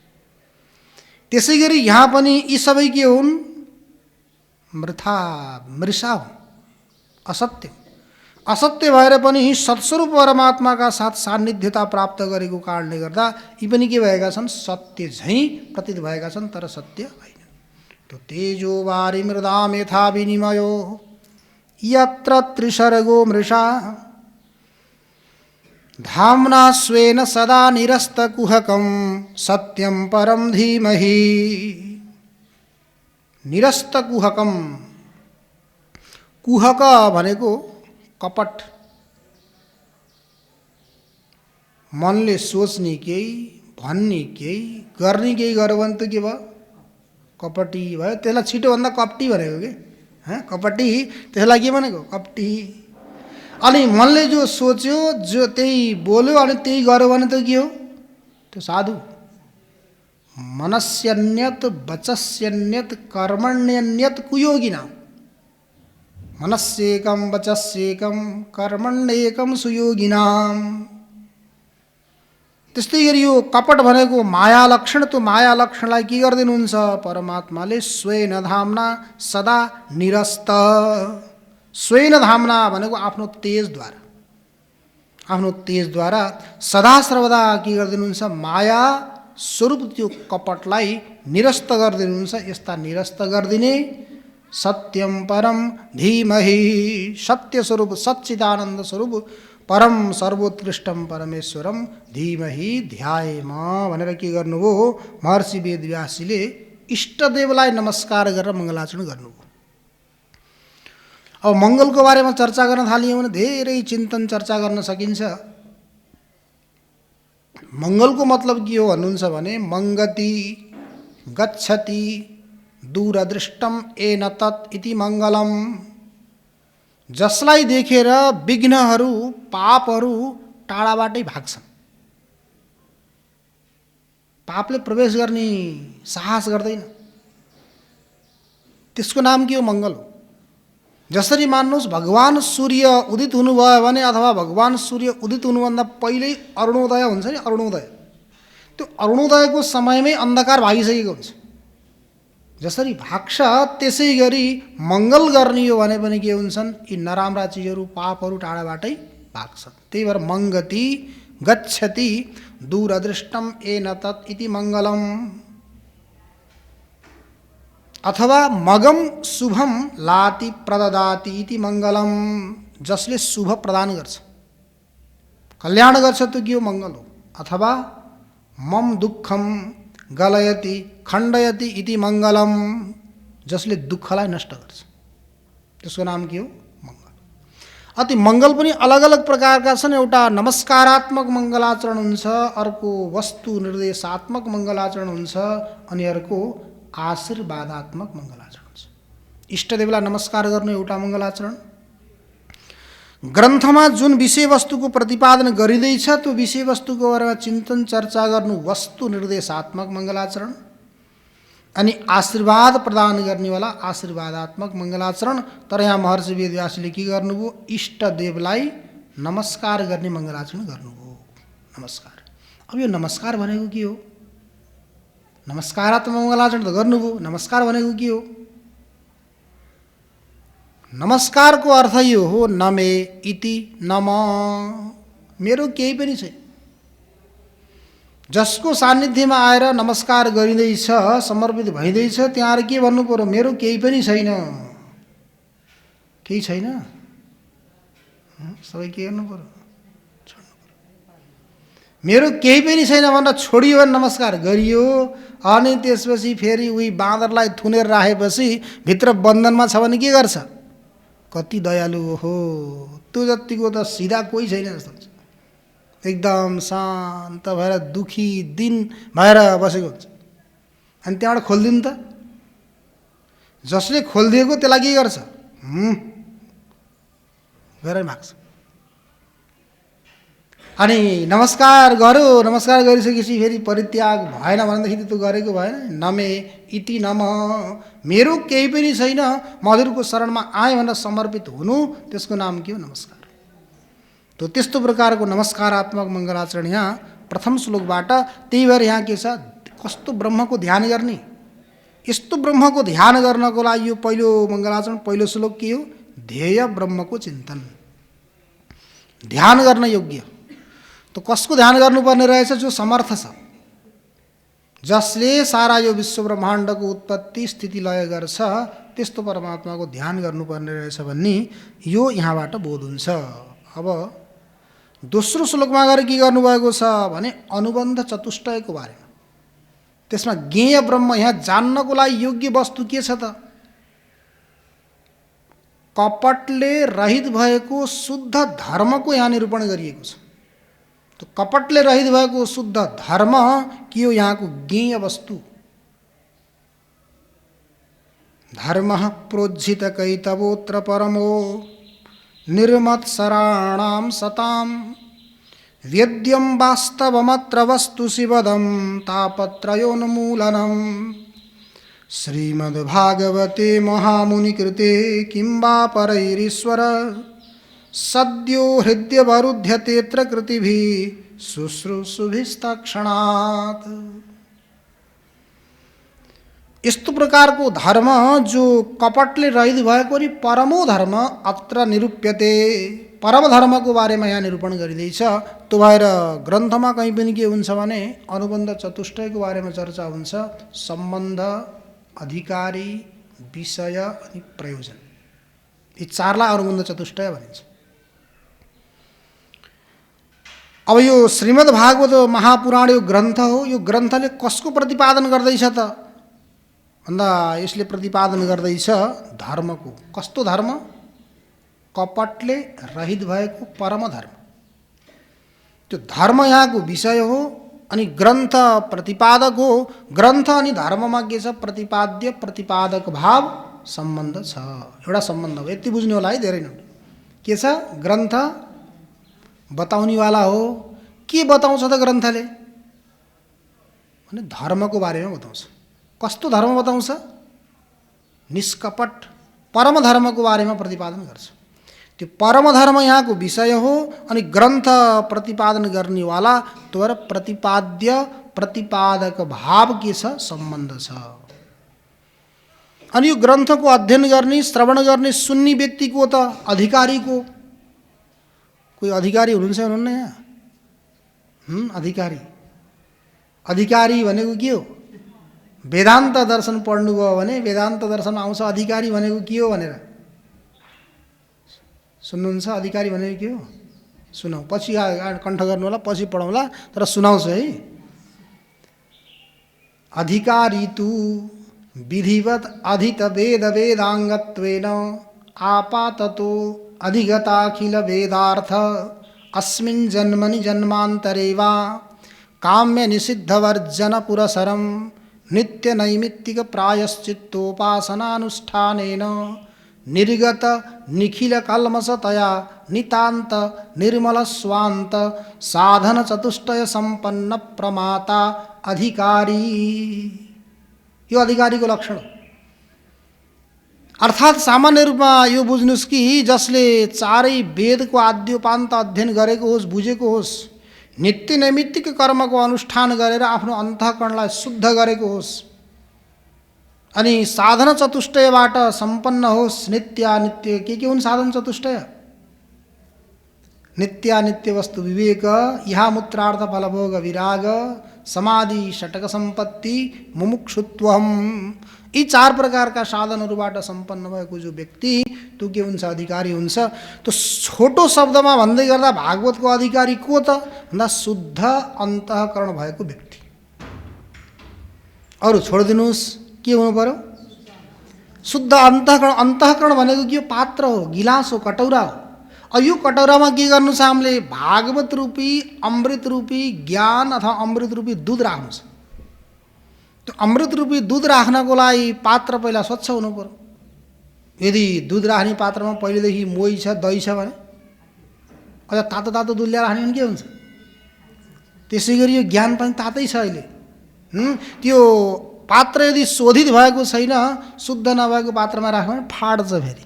त्यसै गरी यहाँ पनि यी सबै के हुन्? मृषा हुन्, असत्य। असत्य भएर पनि सत्स्वरूप परमात्माका साथ सान्निध्यता प्राप्त गरेको कारणले गर्दा यी पनि के भएका छन्? सत्य झैँ प्रतीत भएका छन्, तर सत्य होइन। तो तेजो वारि मृदाम यथा विनिमयो यत्र त्रिसर्गो मृषा धाम्ना स्वेन सदा निरस्तकुहकं सत्यं परं धीमहि। निरस्तकुहकं, कुहक भनेको कपट। मनले सोच्ने केही, भन्ने केही, गर्ने केही गर्यो भने त के भयो? कपटी भयो। त्यसलाई छिटोभन्दा कपटी भनेको के? कपटी, त्यसलाई के भनेको? कपटी। अनि मनले जो सोच्यो, जो त्यही बोल्यो अनि त्यही गर्यो भने त के हो? त्यो साधु। मनस्यन्यत वचस्यन्यत कर्मण्यन्यत कुयोगिना। मनस्येकं वचस्येकं कर्मण्येकं सुयोगिनाम। त्यस्तै गरी यो कपट भनेको माया लक्षण। त्यो माया लक्षणलाई के गरिदिनुहुन्छ? परमात्माले स्वेन धाम्ना सदा निरस्त। स्वेन धाम्ना भनेको आफ्नो तेजद्वारा, आफ्नो तेजद्वारा सदा सर्वदा के गरिदिनुहुन्छ? माया स्वरूप त्यो कपटलाई निरस्त गरिदिनुहुन्छ। यस्ता निरस्त गरिदिने सत्यम परम धीमहि, सत्य स्वरूप सच्चिदानन्द स्वरूप परम सर्वोत्कृष्टम परमेश्वरम धीमहि ध्यायेम भनेर के गर्नुभयो? महर्षि वेदव्यासजीले इष्टदेवलाई नमस्कार गरेर मङ्गलाचरण गर्नुभयो। अब मङ्गलको बारेमा चर्चा गर्न थालियो भने धेरै चिन्तन चर्चा गर्न सकिन्छ। मङ्गलको मतलब के हो भन्नुहुन्छ भने मङ्गति गच्छति दूरदृष्टम एन तत् इति मङ्गलम। जसलाई देखेर विघ्नहरू, पापहरू टाढाबाटै भाग्छन्। पापले प्रवेश गर्ने साहस गर्दैन। त्यसको नाम के हो? मङ्गल हो। जसरी मान्नुहोस् भगवान सूर्य उदित हुनुभयो भने अथवा भगवान सूर्य उदित हुनुभन्दा पहिल्यै अरुणोदय हुन्छ नि, अरुणोदय। त्यो अरुणोदयको समयमै अन्धकार भागिसकेको हुन्छ। जसरी भाग्छ त्यसै गरी मङ्गल गर्ने हो भने पनि के हुन्छन्? यी नराम्रा चिजहरू, पापहरू टाढाबाटै भाग्छन्। त्यही भएर मङ्गति गच्छति दूरदृष्टम एन तत् इति मङ्गलम। अथवा मगम शुभम लाति प्रददाति इति मङ्गलम। जसले शुभ प्रदान गर्छ, कल्याण गर्छ त्यो के हो? मङ्गल हो। अथवा मम दुःखम गलयति खण्डयति इति मङ्गलम। जसले दुःखलाई नष्ट गर्छ त्यसको नाम के हो? मङ्गल। अति मङ्गल पनि अलग अलग प्रकारका छन्। एउटा नमस्कारात्मक मङ्गलाचरण हुन्छ, अर्को वस्तु निर्देशात्मक मङ्गलाचरण हुन्छ, अनि अर्को आशीर्वादात्मक मङ्गलाचरण हुन्छ। इष्टदेवलाई नमस्कार गर्नु एउटा मङ्गलाचरण। ग्रन्थमा जुन विषयवस्तुको प्रतिपादन गरिँदैछ त्यो विषयवस्तुको बारेमा चिन्तन चर्चा गर्नु वस्तु निर्देशात्मक मङ्गलाचरण। अनि आशीर्वाद प्रदान गर्नेवाला आशीर्वादात्मक मङ्गलाचरण। तर यहाँ महर्षि वेदव्यासले के गर्नुभयो, इष्टदेवलाई नमस्कार गर्ने मङ्गलाचरण गर्नुभयो। नमस्कार, अब यो नमस्कार भनेको के हो? नमस्कारात्मक मङ्गलाचरण त गर्नुभयो, नमस्कार भनेको के हो? नमस्कारको अर्थ यो हो, नमे इति नम, मेरो केही पनि छैन। जसको सान्निध्यमा आएर नमस्कार गरिँदैछ, समर्पित भइँदैछ, त्यहाँ आएर के भन्नु पर्यो, मेरो केही पनि छैन। केही छैन, सबै के गर्नु पर्यो, छोड्नु पर्यो। मेरो केही पनि छैन भनेर छोडियो भने नमस्कार गरियो। अनि त्यसपछि फेरि उही बाँदरलाई थुनेर राखेपछि भित्र बन्धनमा छ भने के गर्छ? कति दयालु हो, त्यो जतिको त सिधा कोही छैन जस्तो हुन्छ। एकदम शान्त भएर दुखी दिन भएर बसेको हुन्छ। अनि त्यहाँबाट खोलिदिनु त, जसले खोलिदिएको त्यसलाई के गर्छ, गरेर माग्छ। अनि नमस्कार गर्यो, नमस्कार गरिसकेपछि फेरि परित्याग भएन भनेदेखि त्यो गरेको भएन। नमे इति नम, मेरो केही पनि छैन, म हजुरको शरणमा आएँ भनेर समर्पित हुनु, त्यसको नाम के हो? नमस्कार। तो त्यस्तो प्रकारको नमस्कारात्मक मङ्गलाचरण यहाँ प्रथम श्लोकबाट। त्यही भएर यहाँ के छ, कस्तो ब्रह्मको ध्यान गर्ने, यस्तो ब्रह्मको ध्यान गर्नको लागि यो पहिलो मङ्गलाचरण, पहिलो श्लोक के हो? ध्येय ब्रह्मको चिन्तन, ध्यान गर्न योग्य। तो कसको ध्यान गर्नुपर्ने रहेछ? जो समर्थ छ, जसले सारा यो विश्व ब्रह्माण्डको उत्पत्ति स्थिति लय गर्छ, त्यस्तो परमात्माको ध्यान गर्नुपर्ने रहेछ भन्ने यो यहाँबाट बोध हुन्छ। अब दोस्रो श्लोकमा गएर के गर्नुभएको छ भने अनुबन्ध चतुष्टयको बारेमा। त्यसमा ज्ञेय ब्रह्म यहाँ जान्नको लागि योग्य वस्तु के छ त? कपटले रहित भएको शुद्ध धर्मको यहाँ निरूपण गरिएको छ। तो कपटले रहित भएको शुद्ध धर्म के हो? यहाँको ज्ञेय वस्तु। धर्म प्रोज्झित कैतवोत्र परमो निर्मत्सराणां सतां वेद्यं वास्तवमत्र वस्तु शिवदं तापत्रयोन्मूलनम्। श्रीमद्भागवते महामुनिकृते किं वा परैरीश्वर सद्यो हृद्यवरुध्यतेऽत्र कृतिभिः शुश्रूषुभिस्तक्षणात्। यस्तो प्रकारको धर्म जो कपटले रहित भएको नि परमो धर्म अत्र निरूप्यते, परम धर्मको बारेमा यहाँ निरूपण गरिँदैछ। त्यो भएर ग्रन्थमा कहीँ पनि के हुन्छ भने अनुबन्ध चतुष्टयको बारेमा चर्चा हुन्छ। सम्बन्ध, अधिकारी, विषय अनि प्रयोजन, यी चारलाई अनुबन्ध चतुष्टय भनिन्छ। अब यो श्रीमद् भागवत महापुराण यो ग्रन्थ हो। यो ग्रन्थले कसको प्रतिपादन गर्दैछ त भन्दा यसले प्रतिपादन गर्दैछ धर्मको। कस्तो धर्म? कपटले रहित भएको परम धर्म। त्यो धर्म यहाँको विषय हो अनि ग्रन्थ प्रतिपादक हो। ग्रन्थ अनि धर्ममा के छ? प्रतिपाद्य प्रतिपादक भाव सम्बन्ध छ। एउटा सम्बन्ध हो, यति बुझ्नु होला है। धेरै न के छ? ग्रन्थ बताउनेवाला हो। के बताउँछ त ग्रन्थले भने धर्मको बारेमा बताउँछ। कस्तो धर्म बताउँछ? निष्कपट परम धर्मको बारेमा प्रतिपादन गर्छ। त्यो परम धर्म यहाँको विषय हो अनि ग्रन्थ प्रतिपादन गर्नेवाला तर प्रतिपाद्य प्रतिपादक भाव के छ? सम्बन्ध छ। अनि यो ग्रन्थको अध्ययन गर्ने, श्रवण गर्ने, सुन्ने व्यक्तिको त अधिकारीको कोही अधिकारी हुनुहुन्छ हुनुहुन्न यहाँ? अधिकारी, अधिकारी भनेको के हो? वेदान्त दर्शन पढ्नुभयो भने वेदान्त दर्शन आउँछ अधिकारी भनेको के हो भनेर सुन्नुहुन्छ? अधिकारी भनेको के हो? सुनाऊ, पछि कण्ठ गर्नु होला, पछि पढौँला, तर सुनाउँछु है। अधिकारी तु विधिवत अधित वेद वेदाङ्गत्वेन आपाततो अधिगताखिल वेदार्थ अस्मिन् जन्मनि जन्मान्तरे वा काम्य निषिद्धवर्जन पुरसरं नित्य नैमित्तिक प्रायश्चित्तोपासनानुष्ठानेन निर्गत निखिल कल्मषतया नितान्त निर्मल स्वान्त साधन चतुष्टय संपन्न प्रमाता अधिकारी। यो अधिकारीको लक्षण हो। अर्थात् सामान्य रूपमा यो बुझ्नुस् कि जसले चारै वेदको आद्योपान्त अध्ययन गरेको होस्, बुझेको होस्, नित्य नैमित्तिक कर्मको अनुष्ठान गरेर आफ्नो अन्तःकरणलाई शुद्ध गरेको होस्, अनि साधन चतुष्टयबाट सम्पन्न होस्। नित्यानित्य के हुन् साधन चतुष्टय? नित्यानित्य वस्तु विवेक, इहामुत्रार्थ फलभोग विराग, समाधि षटक सम्पत्ति, मुमुक्षुत्वम, यी चार प्रकारका साधनहरूबाट सम्पन्न भएको जो व्यक्ति त्यो के हुन्छ? अधिकारी हुन्छ। त्यो छोटो शब्दमा भन्दै गर्दा भागवतको अधिकारी को त भन्दा शुद्ध अन्तःकरण भएको व्यक्ति। अरू छोडिदिनुहोस्, के हुनु पर्यो? शुद्ध अन्तःकरण। अन्तःकरण भनेको के हो? पात्र हो, गिलास हो, कटौरा हो। अब यो कटौरामा के गर्नु छ? हामीले भागवत रूपी अमृत रूपी ज्ञान अथवा अमृत रूपी दूध राख्नु छ। त्यो अमृत रूपी दूध राख्नको लागि पात्र पहिला स्वच्छ हुनु पर्यो। यदि दूध राख्ने पात्रमा पहिलेदेखि मोही छ, दही छ भने अझ तातो तातो दूध ल्याएर राख्ने भने के हुन्छ? त्यसै गरी यो ज्ञान पनि तातै छ अहिले। त्यो पात्र यदि शोधित भएको छैन, शुद्ध नभएको पात्रमा राख्यो भने फाट्छ फेरि।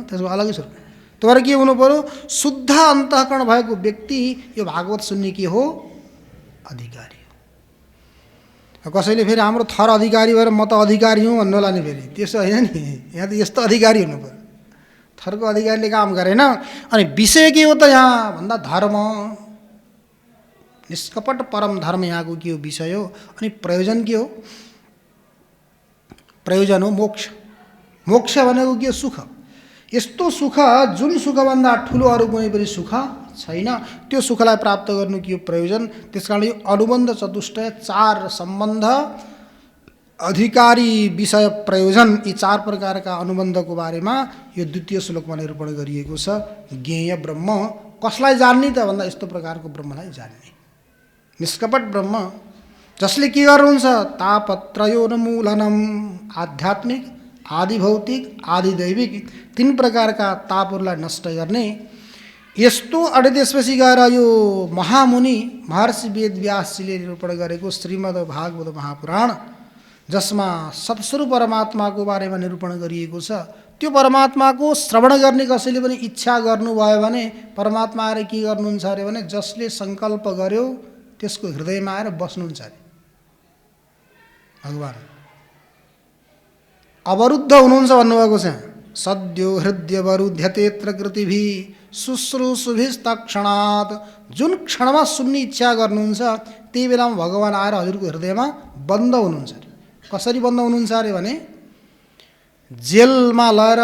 त्यसको अलगै स्वरूप। तर के हुनु पर्यो? शुद्ध अन्तःकरण भएको व्यक्ति यो भागवत सुन्ने के हो? अधिकारी हो। कसैले फेरि हाम्रो थर अधिकारी भएर म त अधिकारी हुँ भन्नुहोला नि, फेरि त्यसो होइन नि। यहाँ त यस्तो अधिकारी हुनु पर्यो। थरको अधिकारीले काम गरेन। अनि विषय के हो त यहाँ भन्दा धर्म, निष्कपट परम धर्म यहाँको के हो? विषय हो। अनि प्रयोजन के हो? प्रयोजन हो मोक्ष। मोक्ष भनेको के? सुख। यस्तो सुख जुन सुखभन्दा ठुलो अरू कुनै पनि सुख छैन। त्यो सुखलाई प्राप्त गर्नु के हो? प्रयोजन। त्यसकारण यो अनुबन्ध चतुष्टय, चार सम्बन्ध, अधिकारी, विषय, प्रयोजन, यी चार प्रकारका अनुबन्धको बारेमा यो द्वितीय श्लोकमा निरूपण गरिएको छ। ज्ञेय ब्रह्म कसलाई जान्ने त भन्दा यस्तो प्रकारको ब्रह्मलाई जान्ने, निष्कपट ब्रह्म। जसले के गर्नुहुन्छ? तापत्रयोन्मूलनम, आध्यात्मिक, आदि भौतिक, आदि दैविक, तीन प्रकारका तापहरूलाई नष्ट गर्ने। यस्तो अनि त्यसपछि गएर यो महामुनि महर्षि वेदव्यासजीले निरूपण गरेको श्रीमद् भागवत महापुराण, जसमा सत्स्वरूप परमात्माको बारेमा निरूपण गरिएको छ, त्यो परमात्माको श्रवण गर्ने कसैले पनि इच्छा गर्नुभयो भने परमात्मा आएर के गर्नुहुन्छ अरे भने जसले सङ्कल्प गर्यो त्यसको हृदयमा आएर बस्नुहुन्छ अरे भगवान्। अवरुद्ध हुनुहुन्छ भन्नुभएको छ। सद्यो हृदयवरुध्यतेत्र कृतिभि शुश्रूषुभिस्तक्षणात्, जुन क्षणमा सुन्ने इच्छा गर्नुहुन्छ त्यही बेलामा भगवान् आएर हजुरको हृदयमा बन्द हुनुहुन्छ अरे। कसरी बन्द हुनुहुन्छ अरे भने जेलमा लगेर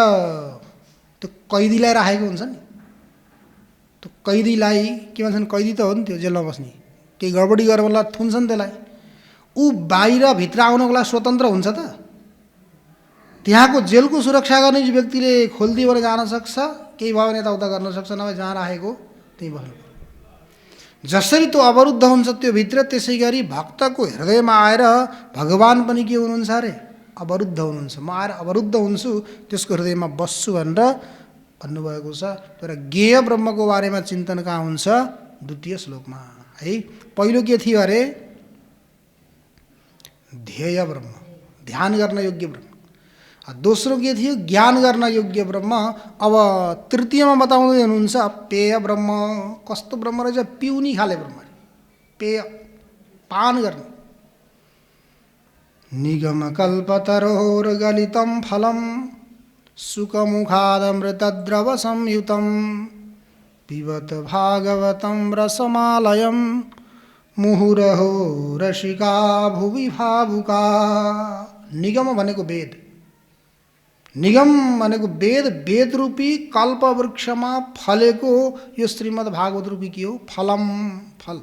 त्यो कैदीलाई राखेको हुन्छ नि, त्यो कैदीलाई के भन्छन्? कैदी त हो नि त्यो जेलमा बस्ने, केही गडबडी गरेर बेला थुन्छन् त्यसलाई। ऊ बाहिर भित्र आउनको लागि स्वतन्त्र हुन्छ त? त्यहाँको जेलको सुरक्षा गर्ने व्यक्तिले खोलिदियो भने जान सक्छ, केही भयो भने यताउता गर्न सक्छ, नभए जहाँ राखेको त्यहीँ बस्नु। जसरी त्यो अवरुद्ध हुन्छ त्यो भित्र, त्यसै गरी भक्तको हृदयमा आएर भगवान् पनि के हुनुहुन्छ अरे? अवरुद्ध हुनुहुन्छ। म आएर अवरुद्ध हुन्छु, त्यसको हृदयमा बस्छु भनेर भन्नुभएको छ। तर ज्ञेय ब्रह्मको बारेमा चिन्तन कहाँ हुन्छ? द्वितीय श्लोकमा है। पहिलो के थियो अरे? ध्येय ब्रह्म, ध्यान गर्न योग्य ब्रह्म। दोस्रो के थियो? ज्ञान गर्न योग्य ब्रह्म। अब तृतीयमा बताउँदै हुनुहुन्छ पेय ब्रह्म। कस्तो ब्रह्म रहेछ? पिउनी खाले ब्रह्म, पेय, पान गर्ने। निगम कल्पतरोर्गलितं फलं सुखमुखादमृतद्रव संयुतं पिबत भागवतं रसमालयं मुहुरहो रसिका भुवि भावुका। निगम भनेको वेद, निगम भनेको वेद, वेद रूपी कल्पवृक्षमा फलेको यो श्रीमद् भागवत रूपी के हो? फलम, फल।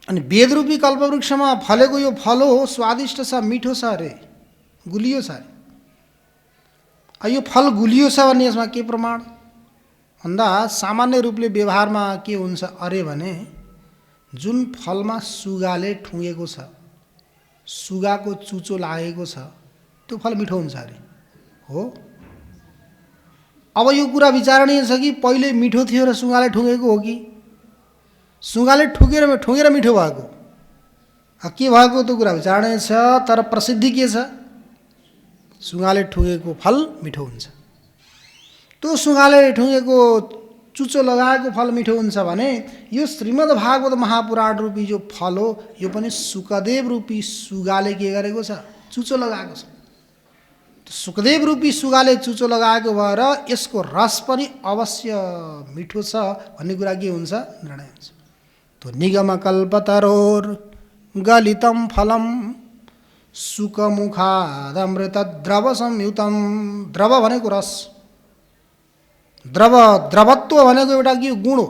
अनि वेद रूपी कल्पवृक्षमा फलेको यो फल हो, स्वादिष्ट छ, मिठो छ अरे, गुलियो छ अरे। यो फल गुलियो छ भने यसमा के प्रमाण भन्दा सामान्य रूपले व्यवहारमा के हुन्छ अरे भने जुन फलमा सुगाले ठुँगेको छ, सुगाको चुचो लागेको छ, त्यो फल मिठो हुन्छ अरे हो। अब यो कुरा विचारणीय छ कि पहिले मिठो थियो र सुगाले ठुँगेको हो कि सुगाले ठुँगेर मिठो भएको के भएको त्यो कुरा विचारणीय छ, तर प्रसिद्धि के छ? सुँगाले ठुँगेको फल मिठो हुन्छ। त्यो सुँगाले ठुँगेको चुचो लगाएको फल मिठो हुन्छ भने यो श्रीमद् भागवत महापुराण रूपी जो फल हो यो पनि सुकदेव रूपी सुगाले के गरेको छ? चुचो लगाएको छ। सुकदेव रूपी सुगाले चुचो लगाएको भएर यसको रस पनि अवश्य मिठो छ भन्ने कुरा के हुन्छ? निर्णय हुन्छ। तो निगम कल्पतरोर गलितम फलम सुकमुखादमृत द्रव संयुतम। द्रव भनेको रस, द्रवत्व भनेको एउटा के गुण हो,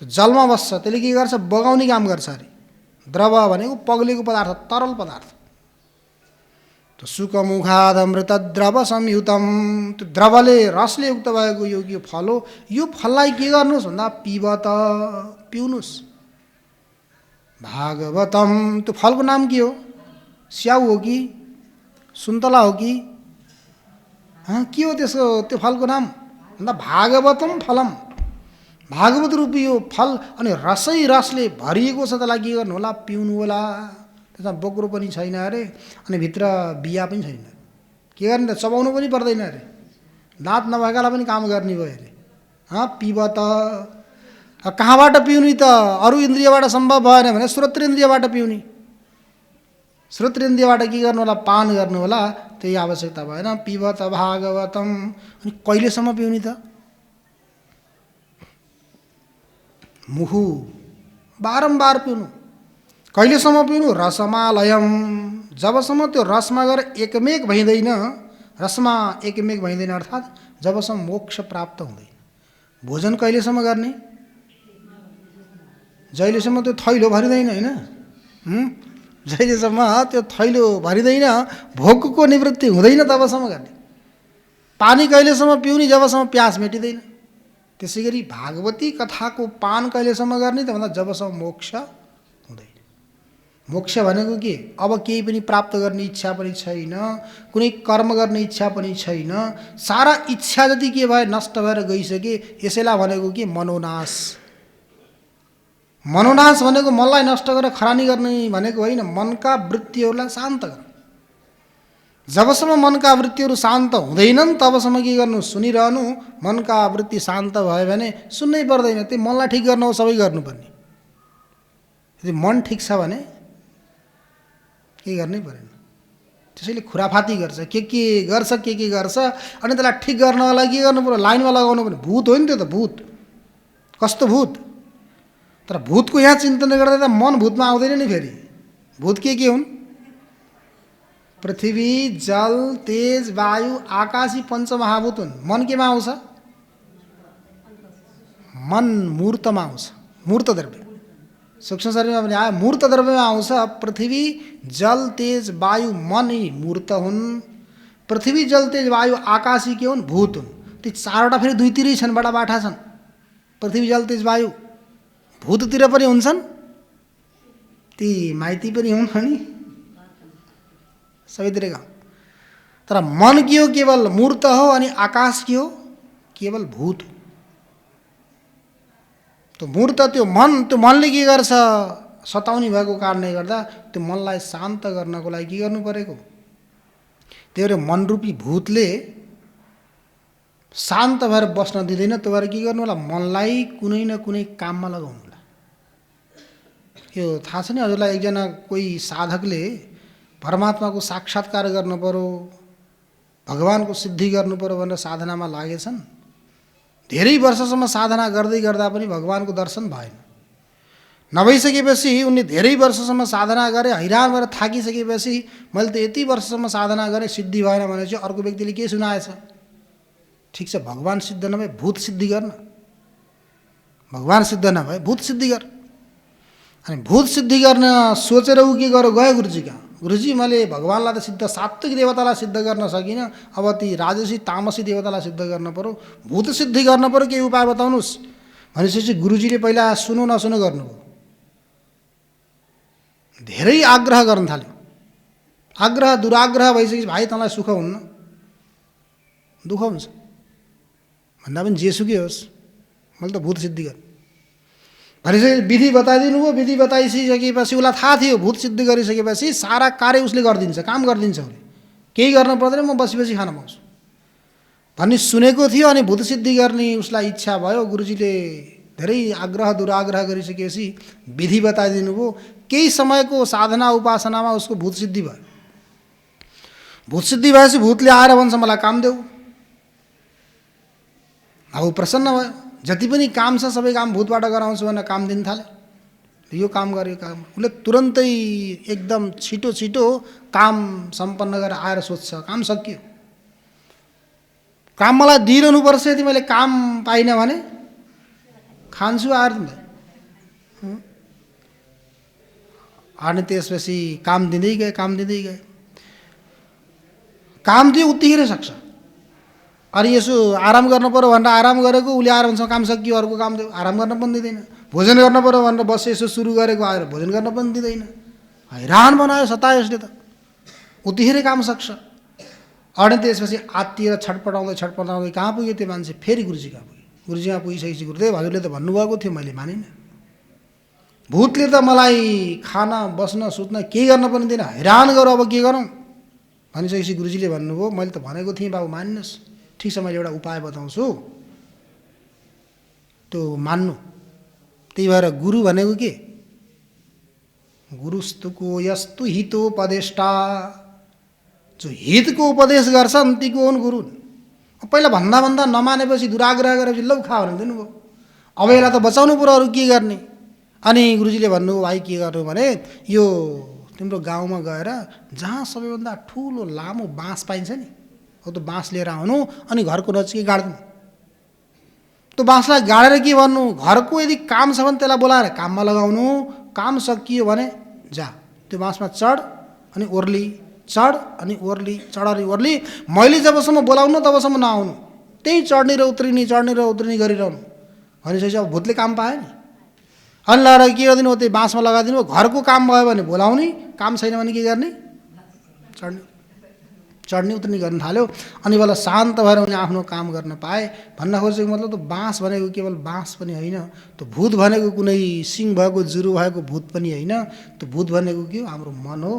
त्यो जलमा बस्छ, त्यसले के गर्छ? बगाउने काम गर्छ अरे। द्रव भनेको पग्लेको पदार्थ, तरल पदार्थ। तो सुकमुखादमृत द्रव संयुतम, त्यो द्रवले रसले युक्त भएको यो फल हो। यो फललाई के गर्नुहोस् भन्दा पिबत, पिउनुहोस्। भागवतम, त्यो फलको नाम के हो? स्याउ हो कि सुन्तला हो कि के हो त्यसको? त्यो फलको नाम भन्दा भागवतम फलम, भागवत रूपी यो फल। अनि रसै रसले भरिएको छ, त्यसलाई के गर्नु होला? पिउनु होला। त्यसमा बोक्रो पनि छैन अरे, अनि भित्र बिया पनि छैन। के गर्ने त? चबाउनु पनि पर्दैन अरे, दाँत नभएकालाई पनि काम गर्ने भयो अरे। पिबत, कहाँबाट पिउने त? अरू इन्द्रियबाट सम्भव भएन भने श्रोत्रेन्द्रियबाट पिउने। श्रोत्रेन्द्रियबाट के गर्नु होला? पान गर्नु होला। त्यही आवश्यकता भएन। पिबत भागवतम। अनि कहिलेसम्म पिउने त? मुहु, बारम्बार पिउनु। कहिलेसम्म पिउनु? रसमालयम, जबसम्म त्यो रसमा गएर एकमेक भइँदैन, रसमा एकमेक भइँदैन, अर्थात् जबसम्म मोक्ष प्राप्त हुँदैन। भोजन कहिलेसम्म गर्ने? जहिलेसम्म त्यो थैलो भरिँदैन, होइन? जहिलेसम्म त्यो थैलो भरिँदैन, भोकको निवृत्ति हुँदैन, तबसम्म गर्ने। पानी कहिलेसम्म पिउने? जबसम्म प्यास मेटिँदैन। त्यसै गरी भागवती कथाको पान कहिलेसम्म गर्ने त भन्दा जबसम्म मोक्ष हुँदैन। मोक्ष भनेको के? अब केही पनि प्राप्त गर्ने इच्छा पनि छैन, कुनै कर्म गर्ने इच्छा पनि छैन, सारा इच्छा जति के भए नष्ट भएर गइसके। यसैलाई भनेको के? मनोनाश। मनोनाश भनेको मनलाई नष्ट गरेर खरानी गर्ने भनेको होइन, मनका वृत्तिहरूलाई शान्त गर। जबसम्म मनका वृत्तिहरू शान्त हुँदैनन् तबसम्म के गर्नु? सुनिरहनु। मनका वृत्ति शान्त भयो भने सुन्नै पर्दैन। त्यो मनलाई ठिक गर्न हो सबै गर्नुपर्ने। यदि मन ठिक छ भने केही गर्नै परेन। त्यसैले खुराफाती गर्छ, के गर्छ, के गर्छ। अनि त्यसलाई ठिक गर्नको लागि के गर्नु पर्यो? लाइनमा लगाउनु पर्यो। भूत हो नि त्यो त, भूत। कस्तो भूत? तर भूतको यहाँ चिन्तन गर्दा त मन भूतमा आउँदैन नि फेरि। भूत के हुन्? पृथ्वी, जल, तेज, वायु, आकाशी पञ्चमहाभूत हुन्। मन केमा आउँछ? मन मूर्तमा आउँछ, मूर्त द्रव्य। सूक्ष्म शरीरमा पनि आयो, मूर्त द्रव्यमा आउँछ। पृथ्वी, जल, तेज, वायु, मन यी मूर्त हुन्। पृथ्वी, जल, तेज, वायु, आकाशी के हुन्? भूत हुन्। ती चारवटा फेरि दुईतिरै छन्, बडा बाठा छन्। पृथ्वी, जल, तेज, वायु भूततिर पनि हुन्छन्, ती माइती पनि हुन्, अनि सबैतिर गयो। तर मन के हो? केवल मूर्त हो। अनि आकाश के हो? केवल भूत हो। त्यो मूर्त, त्यो मनले के गर्छ? सताउने भएको कारणले गर्दा त्यो मनलाई शान्त गर्नको लागि के गर्नु परेको? त्यो भएर मनरूपी भूतले शान्त भएर बस्न दिँदैन। त्यो भएर के गर्नु होला? मनलाई कुनै न कुनै काममा लगाउनु होला। यो थाहा छ नि हजुरलाई? एकजना कोही साधकले परमात्माको साक्षात्कार गर्नु पर्यो, भगवानको सिद्धि गर्नु पर्यो भनेर साधनामा लागेछन्। धेरै वर्षसम्म साधना गर्दै गर्दा पनि भगवानको दर्शन भएन। नभइसकेपछि उनले धेरै वर्षसम्म साधना गरे, हैरान भएर थाकिसकेपछि मैले त यति वर्षसम्म साधना गरेँ, सिद्धि भएन भनेपछि अर्को व्यक्तिले के सुनाएछ? ठिक छ, भगवान सिद्ध नभए भूत सिद्धि गर्न, भगवान सिद्ध नभए भूत सिद्धि गर। अनि भूत सिद्धि गर्न सोचेर ऊ के गर्यो? गयो गुरुजी कहाँ। गुरुजी, मैले भगवानलाई त सिद्ध, सात्विक देवतालाई सिद्ध गर्न सकिनँ, अब ती राजसी तामसी देवतालाई सिद्ध गर्न पर्यो, भूत सिद्धि गर्न पर्यो, केही उपाय बताउनुहोस् भनेपछि गुरुजीले पहिला सुनो नसुनो गर्नुभयो। धेरै आग्रह गर्न थाल्यो। आग्रह दुराग्रह भइसकेपछि भाइ तँलाई सुख हुन्न, दुःख हुन्छ भन्दा पनि जेसुकै होस्, मैले त भूत सिद्धि गर। भनेपछि विधि बताइदिनु भयो। विधि बताइसकेपछि उसलाई थाहा थियो भूत सिद्ध गरिसकेपछि सारा कार्य उसले गरिदिन्छ, काम गरिदिन्छ। उसले केही गर्न पर्दैन, म बसी बसी खान पाउँछु भन्ने सुनेको थियो। अनि भूत सिद्धि गर्ने उसलाई इच्छा भयो। गुरुजीले धेरै आग्रह दुराग्रह गरिसकेपछि विधि बताइदिनु भयो। केही समयको साधना उपासनामा उसको भूत सिद्धि भयो। भूत सिद्धि भएपछि भूतले आएर भन्छ मलाई काम देऊ। अब प्रसन्न भयो। जति पनि काम छ सबै काम भूतबाट गराउँछु भनेर काम दिन थाले। यो काम गर्यो, काम उसले तुरन्तै एकदम छिटो छिटो काम सम्पन्न गरेर आएर सोध्छ, काम सकियो, काम मलाई दिइरहनुपर्छ। यदि मैले काम पाइनँ भने खान्छु आएर तिमीलाई। अनि त्यसपछि काम दिँदै गए, काम दिँदै गए। काम दियो उतिखेर सक्छ। अनि यसो आराम गर्न पर्यो भनेर आराम गरेको, उसले आएर भन्छ काम सकियो, अर्को काम दियो, आराम गर्न पनि दिँदैन। भोजन गर्न पर्यो भनेर बस यसो सुरु गरेको, आएर भोजन गर्न पनि दिँदैन। हैरान बनायो, सतायो यसले त। उतिखेर काम सक्छ। अनि त्यसपछि आत्तिएर छटपटाउँदै छटपटाउँदै कहाँ पुग्यो त्यो मान्छे? फेरि गुरुजी कहाँ पुग्यो। गुरुजीमा पुगिसकेपछि गुरुदेव हजुरले त भन्नुभएको थियो, मैले मानिनँ। भूतले त मलाई खाना बस्न सुत्न केही गर्न पनि दिएन, हैरान गरौँ, अब के गरौँ भनिसकेपछि गुरुजीले भन्नुभयो मैले त भनेको थिएँ बाबु मान्नुहोस्, ठिक छ मैले एउटा उपाय बताउँछु, त्यो मान्नु। त्यही भएर गुरु भनेको के? गुरुस्तुको यस्तु हितोपदेष्टा, जो हितको उपदेश गर्छन् तीको हुन् गुरु। पहिला भन्दा भन्दा नमानेपछि दुराग्रह गरेपछि लौ खा भनेर दिनुभयो। अब यसलाई त बचाउनु पर्यो, अरू के गर्ने? अनि गुरुजीले भन्नुभयो भाइ के गर्नु भने यो तिम्रो गाउँमा गएर जहाँ सबैभन्दा ठुलो लामो बाँस पाइन्छ नि, हो त्यो बाँस लिएर आउनु अनि घरको नजिकै गाड्दिनु। त्यो बाँसलाई गाडेर के भन्नु, घरको यदि काम छ भने त्यसलाई बोलाएर काममा लगाउनु। काम सकियो भने जा त्यो बाँसमा चढ अनि ओर्ली, चढ अनि ओर्ली, चढ अनि ओर्ली। मैले जबसम्म बोलाउनु तबसम्म नआउनु, त्यही चढ्ने र उत्रिने गरिरहनु। भनेपछि अब भूतले काम पायो नि। अनि लगाएर के गरिदिनु, त्यही बाँसमा लगाइदिनु। घरको काम भयो भने बोलाउने, काम छैन भने के गर्ने? चढ्ने उत्रने गर्न थाल्यो। अनि बेला शान्त भएर उनी आफ्नो काम गर्न पाए। भन्न खोजेको मतलब त बाँस भनेको केवल बाँस पनि होइन, त्यो भूत भनेको कुनै सिङ भएको जुरु भएको भूत पनि होइन। त्यो भूत भनेको के हो? हाम्रो मन हो।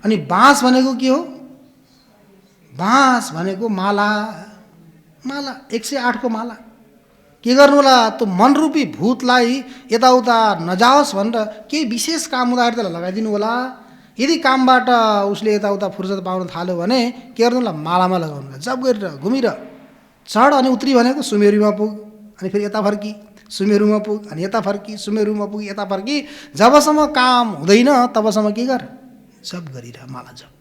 अनि बाँस भनेको के हो? बाँस भनेको माला, माला 108 को माला। के गर्नु होला, त्यो मनरूपी भूतलाई यताउता नजाओस् भनेर केही विशेष काम हुँदाखेरि त्यसलाई लगाइदिनु होला। यदि कामबाट उसले यताउता फुर्सद पाउन थाल्यो भने के गर्नु होला, मालामा लगाउनु होला। जब गरेर घुमिर चढ अनि उत्रि भनेको सुमेरुमा पुग, अनि फेरि यता फर्की सुमेरुमा पुग, अनि यता फर्की सुमेरुमा पुग, यता फर्की। जबसम्म काम हुँदैन तबसम्म के गर, जप गरिरह, माला जप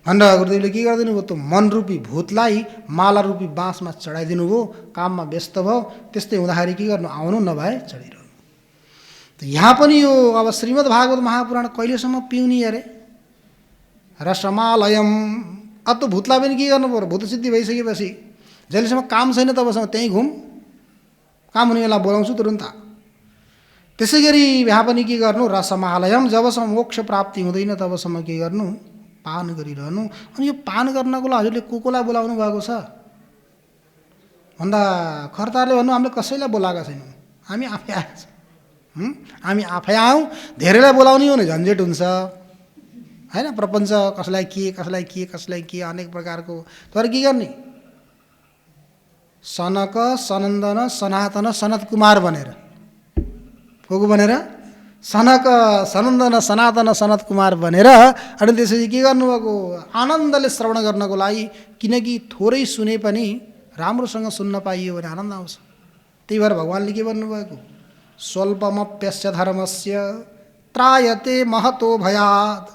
भनेर गुरुदेवले के गरिदिनु भयो, त्यो मनरूपी भूतलाई माला रूपी बाँसमा चढाइदिनु भयो। काममा व्यस्त भयो। त्यस्तै हुँदाखेरि के गर्नु, आउनु, नभए चढिरहनु। त यहाँ पनि यो अब श्रीमद् भागवत महापुराण कहिलेसम्म पिउनी अरे? रसमालयम। अब त भूतलाई पनि के गर्नु पर्यो, भूत सिद्धि भइसकेपछि जहिलेसम्म काम छैन तबसम्म त्यहीँ घुम, काम हुने बेला बोलाउँछु तुरुन्त। त्यसै गरी यहाँ पनि के गर्नु, रसमालयम। जबसम्म मोक्ष प्राप्ति हुँदैन तबसम्म के गर्नु, पान गरिरहनु। अनि यो पान गर्नको लागि हजुरले कोलाई बोलाउनु भएको छ भन्दा कर्तारले भन्नु हामीले कसैलाई बोलाएका छैनौँ, हामी आफै आएका छौँ। हामी आफै आयौँ। धेरैलाई बोलाउने हो भने झन्झट हुन्छ होइन? प्रपञ्च कसलाई के अनेक प्रकारको। तर के गर्ने, सनक सनन्दन सनातन सनत कुमार भनेर, को भनेर, सनक सनन्दन सनातन सनत कुमार भनेर। अनि त्यसपछि के गर्नुभएको, आनन्दले श्रवण गर्नको लागि। किनकि थोरै सुने पनि राम्रोसँग सुन्न पाइयो भने आनन्द आउँछ। त्यही भएर भगवान्ले के भन्नुभएको, स्वल्पमप्यस्य धर्मस्य त्रायते महतो भयात्।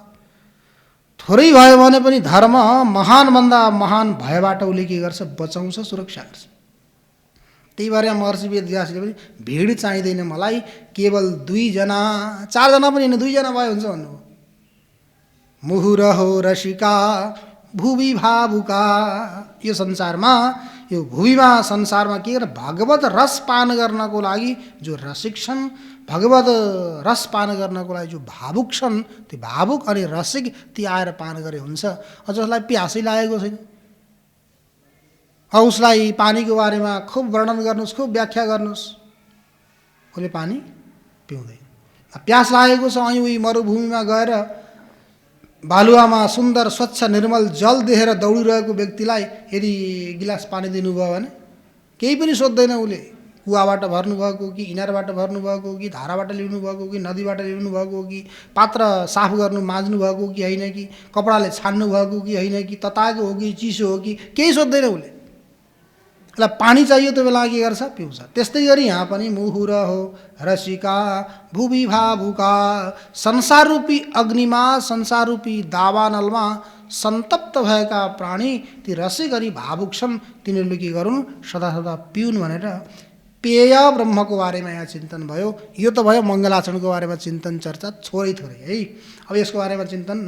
थोरै भयो भने पनि धर्म महानभन्दा महान भयबाट उसले के गर्छ, बचाउँछ, सुरक्षा गर्छ। त्यही भएर महर्षि वेदव्यासले पनि भिड चाहिँदैन मलाई, केवल 2 जना 4 जना पनि होइन, 2 जना भयो हुन्छ भन्नुभयो। मुहुरहो रसिका भुवि भावुका। यो संसारमा, यो भुविमा संसारमा के गर्छ, भगवत रस पान गर्नको लागि जो रसिक छन्, भगवत रस पान गर्नको लागि जो भावुक छन्, ती भावुक अनि रसिक ती आएर पान गरे हुन्छ। जसलाई प्यासै लागेको छैन, उसलाई पानीको बारेमा खुब वर्णन गर्नुहोस्, खुब व्याख्या गर्नुहोस्, उसले पानी पिउँदैन। प्यास लागेको छ, અહીં उही मरुभूमिमा गएर बालुवामा सुन्दर स्वच्छ निर्मल जल देखेर दौडिरहेको व्यक्तिलाई यदि गिलास पानी दिनुभयो भने केही पनि सोध्दैन उसले। कुवाबाट भर्नुभएको कि इनारबाट भर्नुभएको कि धाराबाट ल्याउनु भएको कि नदीबाट ल्याउनु भएको कि पात्र साफ गर्नु माझ्नु भएको कि होइन कि कपडाले छान्नु भएको कि होइन कि तताएको हो कि चिसो हो कि केही सोध्दैन उसले। उसलाई पानी चाहियो त्यो बेला के गर्छ? पिउँछ। त्यस्तै गरी यहाँ पनि मुहुरहो रसिका भुवि भावुका, संसार रूपी अग्निमा संसार रूपी दावानलमा सन्तप्त भएका प्राणी ती रसे गरी भावुक छन्, तिनीहरूले के गरून्? सदा सदा पिउन् भनेर पेय ब्रह्मको बारेमा यहाँ चिन्तन भयो। यो त भयो मङ्गलाचरणको बारेमा चिन्तन चर्चा थोरै थोरै है। अब यसको बारेमा चिन्तन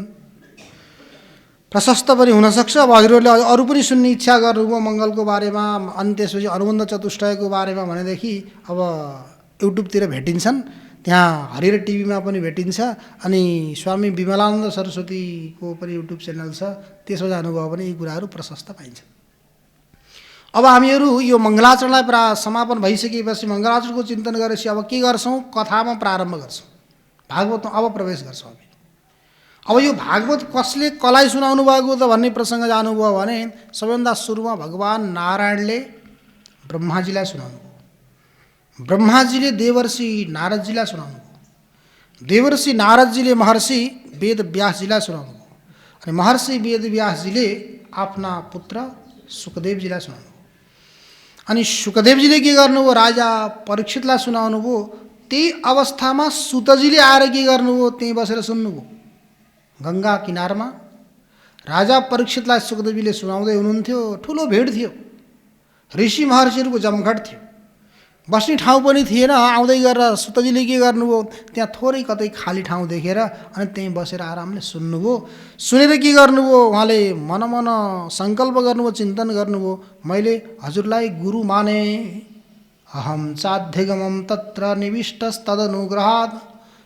प्रशस्त पनि हुनसक्छ। अब हजुरहरूले अरू पनि सुन्ने इच्छा गर्नुभयो मङ्गलको बारेमा, अनि त्यसपछि अनुबन्ध चतुष्टयको बारेमा भनेदेखि अब युट्युबतिर भेटिन्छन्, त्यहाँ हरिहर टिभीमा पनि भेटिन्छ, अनि स्वामी विमलानन्द सरस्वतीको पनि युट्युब च्यानल छ, त्यसमा जानुभयो भने यी कुराहरू प्रशस्त पाइन्छ। अब हामीहरू यो मङ्गलाचरणलाई समापन भइसकेपछि मङ्गलाचरणको चिन्तन गरेपछि अब के गर्छौँ? कथामा प्रारम्भ गर्छौँ, भागवतमा अब प्रवेश गर्छौँ हामी। अब यो भागवत कसले कसलाई सुनाउनु भएको त भन्ने प्रसङ्ग जानुभयो भने सबैभन्दा सुरुमा भगवान् नारायणले ब्रह्माजीलाई सुनाउनु भयो, ब्रह्माजीले देवर्षि नारदजीलाई सुनाउनु भयो, देवर्षि नारदजीले महर्षि वेद व्यासजीलाई सुनाउनु भयो, अनि महर्षि वेद व्यासजीले आफ्ना पुत्र सुखदेवजीलाई सुनाउनु भयो, अनि सुखदेवजीले के गर्नुभयो? राजा परीक्षितलाई सुनाउनु भयो। त्यही अवस्थामा सुतजीले आएर के गर्नुभयो? त्यहीँ बसेर सुन्नुभयो गङ्गा किनारमा। राजा परीक्षितलाई सुखदेवजीले सुनाउँदै हुनुहुन्थ्यो, ठुलो भिड थियो, ऋषि महर्षिहरूको जमघट थियो, बस्ने ठाउँ पनि थिएन। आउँदै गरेर सुतजीले के गर्नुभयो? त्यहाँ थोरै कतै खाली ठाउँ देखेर अनि त्यहीँ बसेर आरामले सुन्नुभयो। सुनेर के गर्नुभयो? उहाँले मन सङ्कल्प गर्नुभयो, चिन्तन गर्नुभयो, मैले हजुरलाई गुरु माने, अहम चाध्यगमम तत्र निविष्टस्तदनुग्रहात्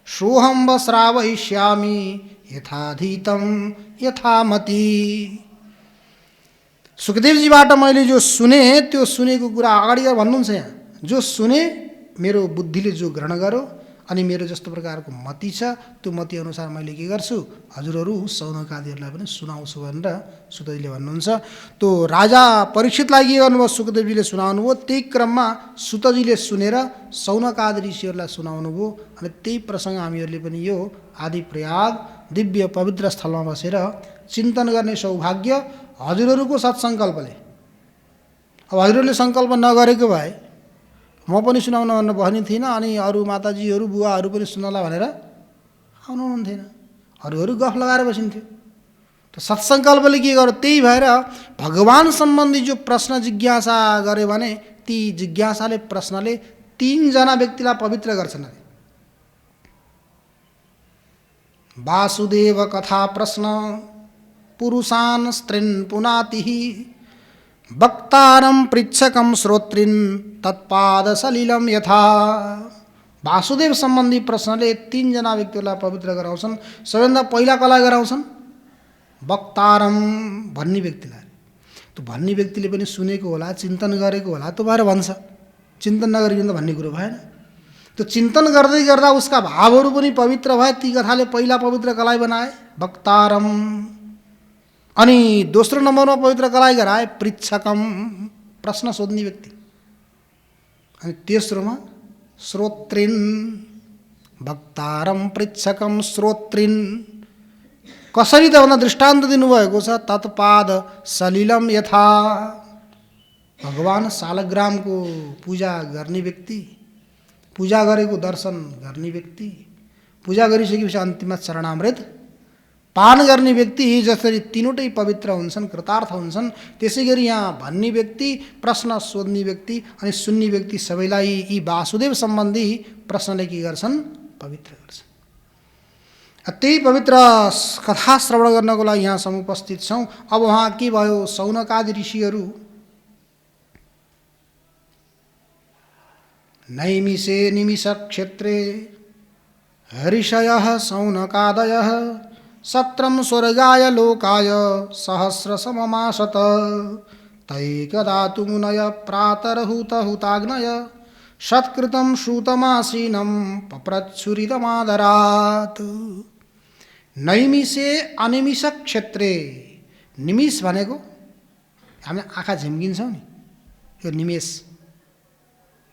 सोहम व श्रावयिष्यामि यथाधीतं यथामति। सुखदेवजीबाट मैले जो सुने त्यो सुनेको कुरा अगाडि भन्नुहुन्छ यहाँ, जो सुने मेरो बुद्धिले जो ग्रहण गर्यो अनि मेरो जस्तो प्रकारको मति छ त्यो मति अनुसार मैले के गर्छु? हजुरहरू सौनकादिहरूलाई पनि सुनाउँछु भनेर सुखदेवजीले भन्नुहुन्छ। त्यो राजा परीक्षितलाई के गर्नुभयो? सुखदेवजीले सुनाउनु भयो। त्यही क्रममा सुतजीले सुनेर सौनकादि ऋषिहरूलाई सुनाउनु भयो। अनि त्यही प्रसङ्ग हामीहरूले पनि यो आदि प्रयाग दिव्य पवित्र स्थलमा बसेर चिन्तन गर्ने सौभाग्य हजुरहरूको सत्सङ्कल्पले, अब हजुरहरूले सङ्कल्प नगरेको भए म पनि सुनाउन भनेर भन्ने थिइनँ, अनि अरू माताजीहरू बुवाहरू पनि सुन्नला भनेर आउनुहुन्थेन, अरूहरू गफ लगाएर बसिन्थ्यो। त सत्सङ्कल्पले के गर्यो? त्यही भएर भगवान् सम्बन्धी जो प्रश्न जिज्ञासा गऱ्यो भने ती जिज्ञासाले प्रश्नले 3 जना व्यक्तिलाई पवित्र गर्छन् अरे। वासुदेव कथा प्रश्न पुरुषान् स्त्रीन् पुनातिः वक्तारं पृच्छकं श्रोत्रिन् तत्पाद सलिलं यथा। वासुदेव सम्बन्धी प्रश्नले 3 जना व्यक्तिहरूलाई पवित्र गराउँछन्। सबैभन्दा पहिला कसलाई गराउँछन्? वक्तारम भन्ने व्यक्तिलाई। त्यो भन्ने व्यक्तिले पनि सुनेको होला, चिन्तन गरेको होला, त्यो भएर भन्छ। चिन्तन नगरिकन त भन्ने कुरो भएन। त्यो चिन्तन गर्दै गर्दा उसका भावहरू पनि पवित्र भए। ती कथाले पहिला पवित्र कसलाई बनाए? वक्तारम। अनि दोस्रो नम्बरमा पवित्र कसलाई गराए? पृच्छकम, प्रश्न सोध्ने व्यक्ति। अनि तेस्रोमा श्रोत्रिन, वक्तारम पृच्छकम श्रोत्रिन। कसरी त भन्दा दृष्टान्त दिनुभएको छ, तत्पाद सलिलम यथा। भगवान् शालग्रामको पूजा गर्ने व्यक्ति, पूजा गरेको दर्शन गर्ने व्यक्ति, पूजा गरिसकेपछि अन्तिममा चरणामृत पान गर्ने व्यक्ति जसरी तीनवटै पवित्र हुन्छन्, कृतार्थ हुन्छन्, त्यसै गरी यहाँ भन्ने व्यक्ति, प्रश्न सोध्ने व्यक्ति अनि सुन्ने व्यक्ति सबैलाई यी वासुदेव सम्बन्धी प्रश्नले के गर्छन्? पवित्र गर्छन्। त्यही पवित्र कथा श्रवण गर्नको लागि यहाँ समुपस्थित छौँ। अब वहाँ के भयो? सौनकादि ऋषिहरू नैमिषे निमिष क्षेत्रे ऋषयः सौनकादयः सत्रं स्वर्गाय लोकाय सहस्र सममासत तैकदा तु मुनय प्रातरहुत हुताग्नय सत्कृतं श्रुतमासीनं पप्रच्छुरितमादरात्। नैमिषे अनिमिष क्षेत्रे, निमिष भनेको हामीले आँखा झिम्किन्छौँ नि, यो निमेष,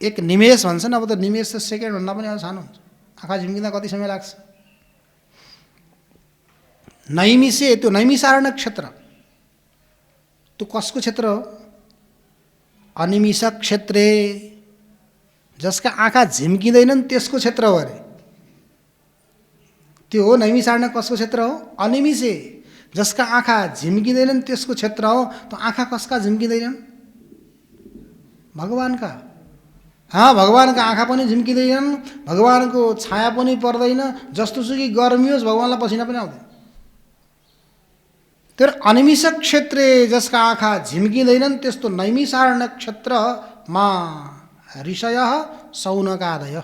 एक निमेष भन्छन्। अब त निमेष त सेकेन्ड भन्दा पनि अब सानो हुन्छ, आँखा झिम्किँदा कति समय लाग्छ। नैमिषे, त्यो नैमिषारण्य क्षेत्र, त्यो कसको क्षेत्र हो? अनिमिष क्षेत्रे, जसका आँखा झिम्किँदैनन् त्यसको क्षेत्र हो अरे। त्यो हो नैमिषारण्य, कसको क्षेत्र हो? अनिमिषे, जसका आँखा झिम्किँदैनन् त्यसको क्षेत्र हो। त आँखा कसका झिम्किँदैनन्? भगवानका। भगवानका आँखा पनि झिम्किँदैनन्, भगवानको छाया पनि पर्दैन, जस्तोसुकै गर्मी होस् भगवानलाई पसिना पनि आउँदैन। तर अनिमिष क्षेत्रे जसका आँखा झिम्किँदैनन् त्यस्तो नैमिषारण्य क्षेत्रमा ऋषयः शौनकादय,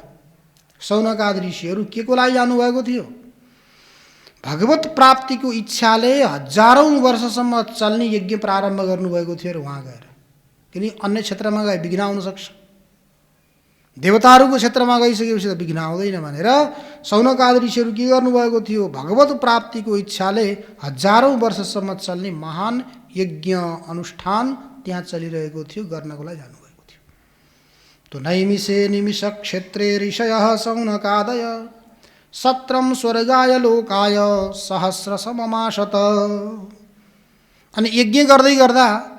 शौनकादि ऋषिहरू के को लागि जानुभएको थियो? भगवत प्राप्तिको इच्छाले हजारौं वर्षसम्म चल्ने यज्ञ प्रारम्भ गर्नुभएको थियो र उहाँ गएर। किन अन्य क्षेत्रमा गए विघ्न आउन सक्छ, देवताहरूको क्षेत्रमा गइसकेपछि त विघ्न आउँदैन भनेर शौनकादि ऋषिहरू के गर्नुभएको थियो? भगवत प्राप्तिको इच्छाले हजारौं वर्षसम्म चल्ने महान यज्ञ अनुष्ठान त्यहाँ चलिरहेको थियो, गर्नको लागि जानुभएको थियो। तो नैमिषे निमिष क्षेत्रे ऋषयः शौनकादय सत्रम स्वर्गाय लोकाय सहस्र सममाशत। अनि यज्ञ गर्दै गर्दा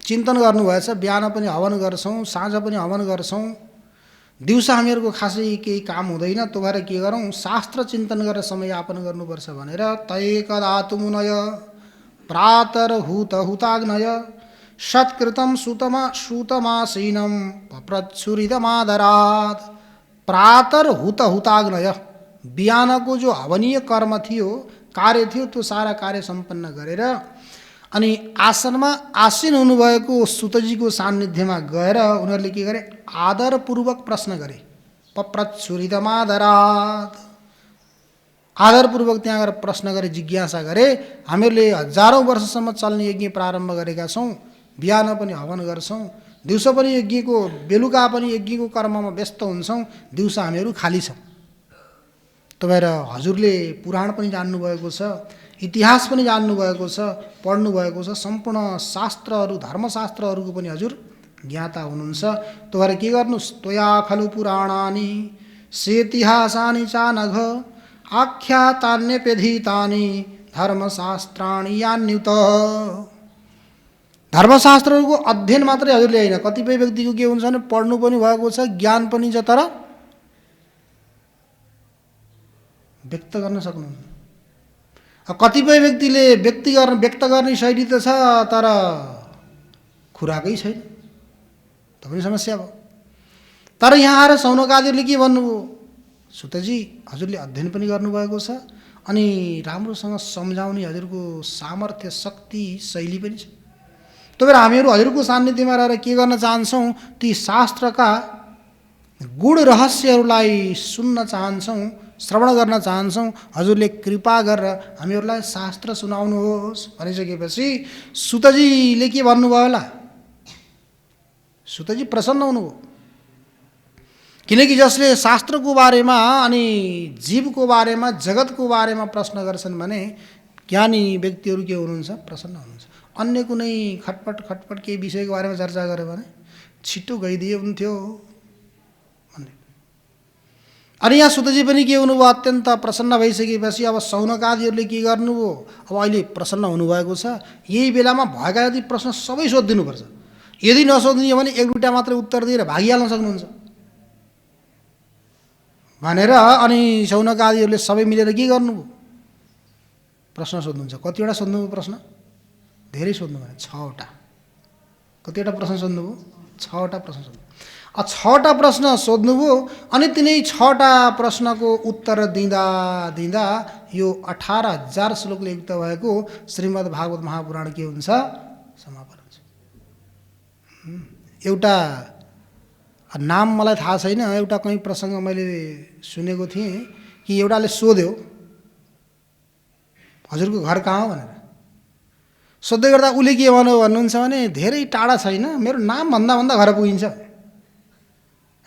चिन्तन गर्नुभएछ, बिहान पनि हवन गर्छौँ, साँझ पनि हवन गर्छौँ, दिउँसो हामीहरूको खासै केही काम हुँदैन, त्यो भएर के गरौँ, शास्त्र चिन्तन गरेर समय यापन गर्नुपर्छ भनेर तैकदातुमुनय प्रातर्हुत हुताग्नय सत्कृतं श्रुतमासीनं पप्रच्छुरितमादरात्। प्रातर्हुत हुताग्नय, बिहानको जो हवनीय कर्म थियो, कार्य थियो, त्यो सारा कार्य सम्पन्न गरेर अनि आसनमा आसीन हुनुभएको सुतजीको सान्निध्यमा गएर उनीहरूले के गरे? आदरपूर्वक प्रश्न गरे। पप्रच्छुरितमादरात्, आदरपूर्वक त्यहाँ गएर प्रश्न गरे, जिज्ञासा गरे। हामीहरूले हजारौं वर्षसम्म चल्ने यज्ञ प्रारम्भ गरेका छौँ, बिहान पनि हवन गर्छौँ, दिउँसो पनि यज्ञको, बेलुका पनि यज्ञको कर्ममा व्यस्त हुन्छौँ, दिउँसो हामीहरू खाली छौँ। त्यो भएर हजुरले पुराण पनि जान्नुभएको छ, इतिहास पनि जान्नुभएको छ, पढ्नुभएको छ, सम्पूर्ण शास्त्रहरू, धर्मशास्त्रहरूको पनि हजुर ज्ञाता हुनुहुन्छ। त्यो भएर के गर्नुहोस्? त्वया खलु पुराणानि सेतिहासानि चानघ आख्यातान्यप्यधीतानि धर्मशास्त्राणि यान्युत। धर्मशास्त्रहरूको अध्ययन मात्रै हजुरले होइन, कतिपय व्यक्तिको के हुन्छ भने पढ्नु पनि भएको छ, ज्ञान पनि छ, तर व्यक्त गर्न सक्नुहुन्न। कतिपय व्यक्तिले व्यक्त गर्ने शैली त छ, तर खुराकै छैन, त पनि समस्या भयो। तर यहाँ आएर शौनकादिहरूले के भन्नुभयो? सुतजी, हजुरले अध्ययन पनि गर्नुभएको छ, अनि राम्रोसँग सम्झाउने हजुरको सामर्थ्य, शक्ति, शैली पनि छ। त्यो भएर हामीहरू हजुरको सान्निध्यमा रहेर के गर्न चाहन्छौँ? ती शास्त्रका गुण रहस्यहरूलाई सुन्न चाहन्छौँ, श्रवण गर्न चाहन्छौँ। हजुरले कृपा गरेर हामीहरूलाई शास्त्र सुनाउनुहोस् भनिसकेपछि सुतजीले के भन्नुभयो होला? सुतजी प्रसन्न हुनुभयो, किनकि जसले शास्त्रको बारेमा अनि जीवको बारेमा, जगतको बारेमा प्रश्न गर्छन् भने ज्ञानी व्यक्तिहरू के हुनुहुन्छ? प्रसन्न हुनुहुन्छ। अन्य कुनै खटपट केही विषयको बारेमा चर्चा गर्यो भने छिटो गइदिए हुन्थ्यो भन्ने। अनि यहाँ सुतजी पनि के हुनुभयो? अत्यन्त प्रसन्न भइसकेपछि अब शौनकादिहरूले के गर्नुभयो? अब अहिले प्रसन्न हुनुभएको छ, यही बेलामा भएका यदि प्रश्न सबै सोधिदिनुपर्छ। यदि नसोध्ने हो भने एक दुईवटा मात्रै उत्तर दिएर भागिहाल्न सक्नुहुन्छ भनेर अनि शौनकादिहरूले सबै मिलेर के गर्नुभयो? प्रश्न सोध्नुहुन्छ। कतिवटा सोध्नुभयो प्रश्न? धेरै सोध्नु भयो, 6वटा। कतिवटा प्रश्न सोध्नुभयो? 6वटा प्रश्न सोध्नु। 6वटा प्रश्न सोध्नुभयो। अनि तिनै 6वटा प्रश्नको उत्तर दिँदा दिँदा यो 18,000 श्लोकले युक्त भएको श्रीमद् भागवत महापुराण के हुन्छ? समापन हुन्छ। एउटा नाम मलाई थाहा छैन, एउटा कहीँ प्रसङ्ग मैले सुनेको थिएँ कि एउटाले सोध्यो हजुरको घर कहाँ हो भनेर। सोध्दै गर्दा उसले के भन्नुहुन्छ भने धेरै टाढा छैन, मेरो नाम भन्दा भन्दा घर पुगिन्छ।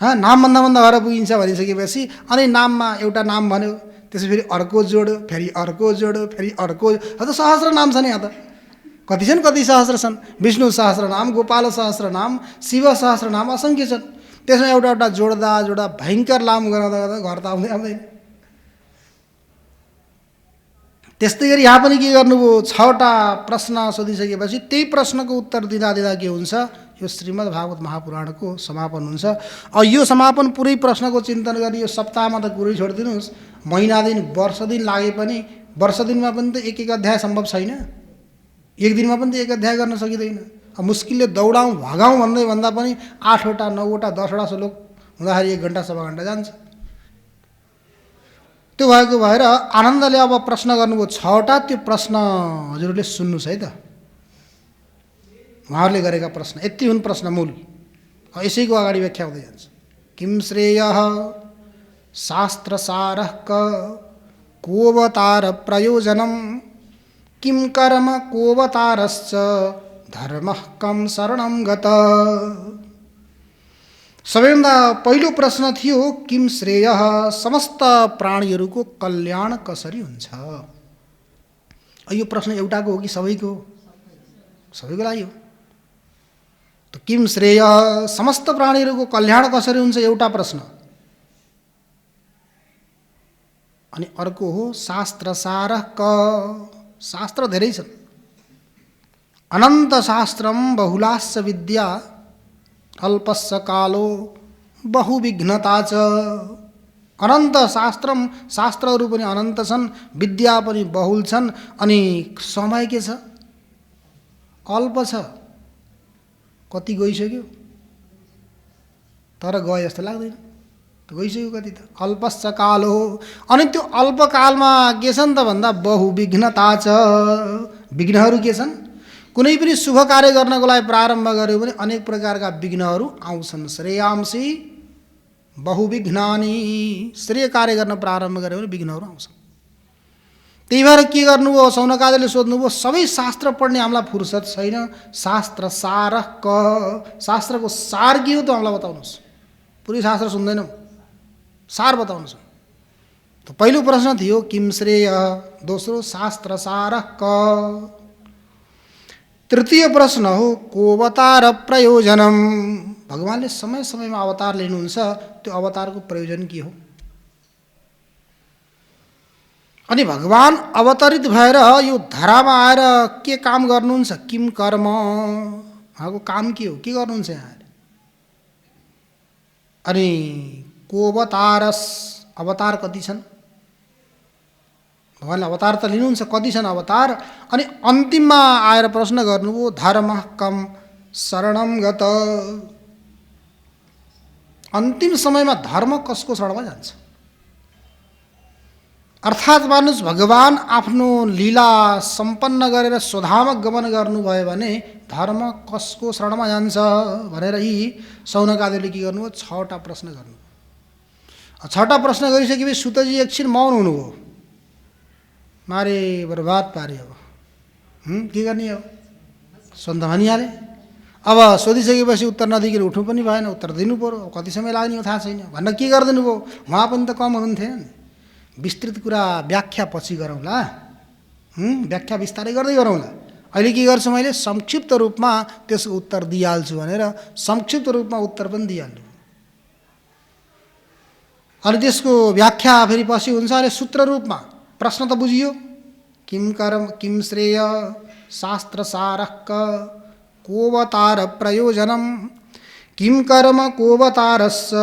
नाम भन्दा घर पुगिन्छ भनिसकेपछि अनि नाममा एउटा नाम भन्यो, त्यसै फेरि अर्को जोड्यो, फेरि अर्को जोड्यो, फेरि अर्को, त सहस्र नाम छ नि। यहाँ त कति छन्, कति सहस्र छन्। विष्णु सहस्र नाम, गोपाल सहस्र नाम, शिव सहस्र नाम असङ्ख्य छन्। त्यसमा एउटा एउटा जोड्दा जोड्दा भयङ्कर लाम गराउँदा गर्दा घर त आउँदैन। त्यस्तै गरी यहाँ पनि के गर्नुभयो, 6वटा प्रश्न सोधिसकेपछि त्यही प्रश्नको उत्तर दिँदा दिँदा के हुन्छ, यो श्रीमद् भागवत महापुराणको समापन हुन्छ। यो समापन पुरै प्रश्नको चिन्तन गर्ने यो सप्ताहमा त कुरै छोडिदिनुहोस्, महिना दिन वर्ष दिन लागे पनि वर्ष दिनमा पनि त एक अध्याय सम्भव छैन, एक दिनमा पनि त एक अध्याय गर्न सकिँदैन। मुस्किलले दौडाउँ भगाउँ भन्दा पनि 8वटा 9वटा 10वटा श्लोक हुँदाखेरि 1 घन्टा सवा घन्टा जान्छ। त्यो भएको भएर आनन्दले अब प्रश्न गर्नुभयो 6वटा। त्यो प्रश्न हजुरहरूले सुन्नुहोस् है त, उहाँहरूले गरेका प्रश्न यति हुन्। प्रश्न मूल यसैको अगाडि व्याख्या हुँदै जान्छ। किम श्रेयः शास्त्रसारः कोऽवतार प्रयोजनम किम कर्म कोऽवतारश्च धर्मः कम शरणं गत। सबैभन्दा पहिलो प्रश्न थियो किम श्रेयः, समस्त प्राणीहरूको कल्याण कसरी हुन्छ। यो प्रश्न एउटाको हो कि सबैको? सबैको लागि हो। त किम श्रेयः, समस्त प्राणीहरूको कल्याण कसरी हुन्छ, एउटा प्रश्न। अनि अर्को हो शास्त्रसारः क, शास्त्र धेरै छन्। अनन्त शास्त्रम बहुलास्य विद्या अल्पस्य कालो बहुविघ्नता च। अनन्त शास्त्रम, शास्त्रहरू पनि अनन्त छन्, विद्या पनि बहुल छन्, अनि समय के छ, अल्प छ। कति गइसक्यो, तर गए जस्तो लाग्दैन, गइसक्यो कति त। अल्पस्य काल हो, अनि त्यो अल्पकालमा के छ नि त भन्दा बहुविघ्नता छ। विघ्नहरू के छन्, कुनै पनि शुभ कार्य गर्नको लागि प्रारम्भ गर्यो भने अनेक प्रकारका विघ्नहरू आउँछन्। श्रेयांसी बहुविघ्नानि, श्रेय कार्य गर्न प्रारम्भ गर्यो भने विघ्नहरू आउँछन्। त्यही भएर के गर्नु हो, सौनकादिले सोध्नुभयो सबै शास्त्र पढ्ने हामीलाई फुर्सद छैन, शास्त्र सार क, शास्त्रको सार के हो त हामीलाई बताउनुहोस्। पुरै शास्त्र सुन्दैनौँ, सार बताउनुहोस्। त पहिलो प्रश्न थियो किम श्रेय, दोस्रो शास्त्र सार क। तृतीय प्रश्न हो कोऽवतार प्रयोजनम, भगवानले समय समयमा अवतार लिनुहुन्छ, त्यो अवतारको प्रयोजन के हो। अनि भगवान अवतरित भएर यो धरामा आएर के काम गर्नुहुन्छ, किम कर्म, उहाँको काम के हो, के गर्नुहुन्छ यहाँ। अनि कोऽवतारस, अवतार कति छन्, भगवानले अवतार त लिनुहुन्छ, कति छन् अवतार। अनि अन्तिममा आएर प्रश्न गर्नुभयो धर्मः कम शरणं गत, अन्तिम समयमा धर्म कसको शरणमा जान्छ। अर्थात् मान्नुहोस् भगवान आफ्नो लीला सम्पन्न गरेर स्वधामक गमन गर्नुभयो भने धर्म कसको शरणमा जान्छ भनेर यी सौनकादिले के गर्नुभयो, 6वटा प्रश्न गर्नुभयो। 6वटा प्रश्न गरिसकेपछि सुतजी एकछिन मौन हुनुभयो, मारे बर्बाद पारे। अब के गर्ने, अब सोध्न भनिहाले। अब सोधिसकेपछि उत्तर नदिकन उठ्नु पनि भएन, उत्तर दिनु पर्यो। कति समय लाग्ने हो थाहा छैन भन्न के गरिदिनु भयो। उहाँ पनि त कम हुनुहुन्थ्यो नि। विस्तृत कुरा व्याख्या पछि गरौँला, व्याख्या बिस्तारै गर्दै गरौँला। अहिले के गर्छु मैले, संक्षिप्त रूपमा त्यसको उत्तर दिइहाल्छु भनेर संक्षिप्त रूपमा उत्तर पनि दिइहाल्नु। अनि त्यसको व्याख्या फेरि पछि हुन्छ। अनि सूत्र रूपमा प्रश्न त बुझियो, किम कर्म किम श्रेय शास्त्र सारः कोऽवतार प्रयोजनम किम कर्म कोऽवतारस्य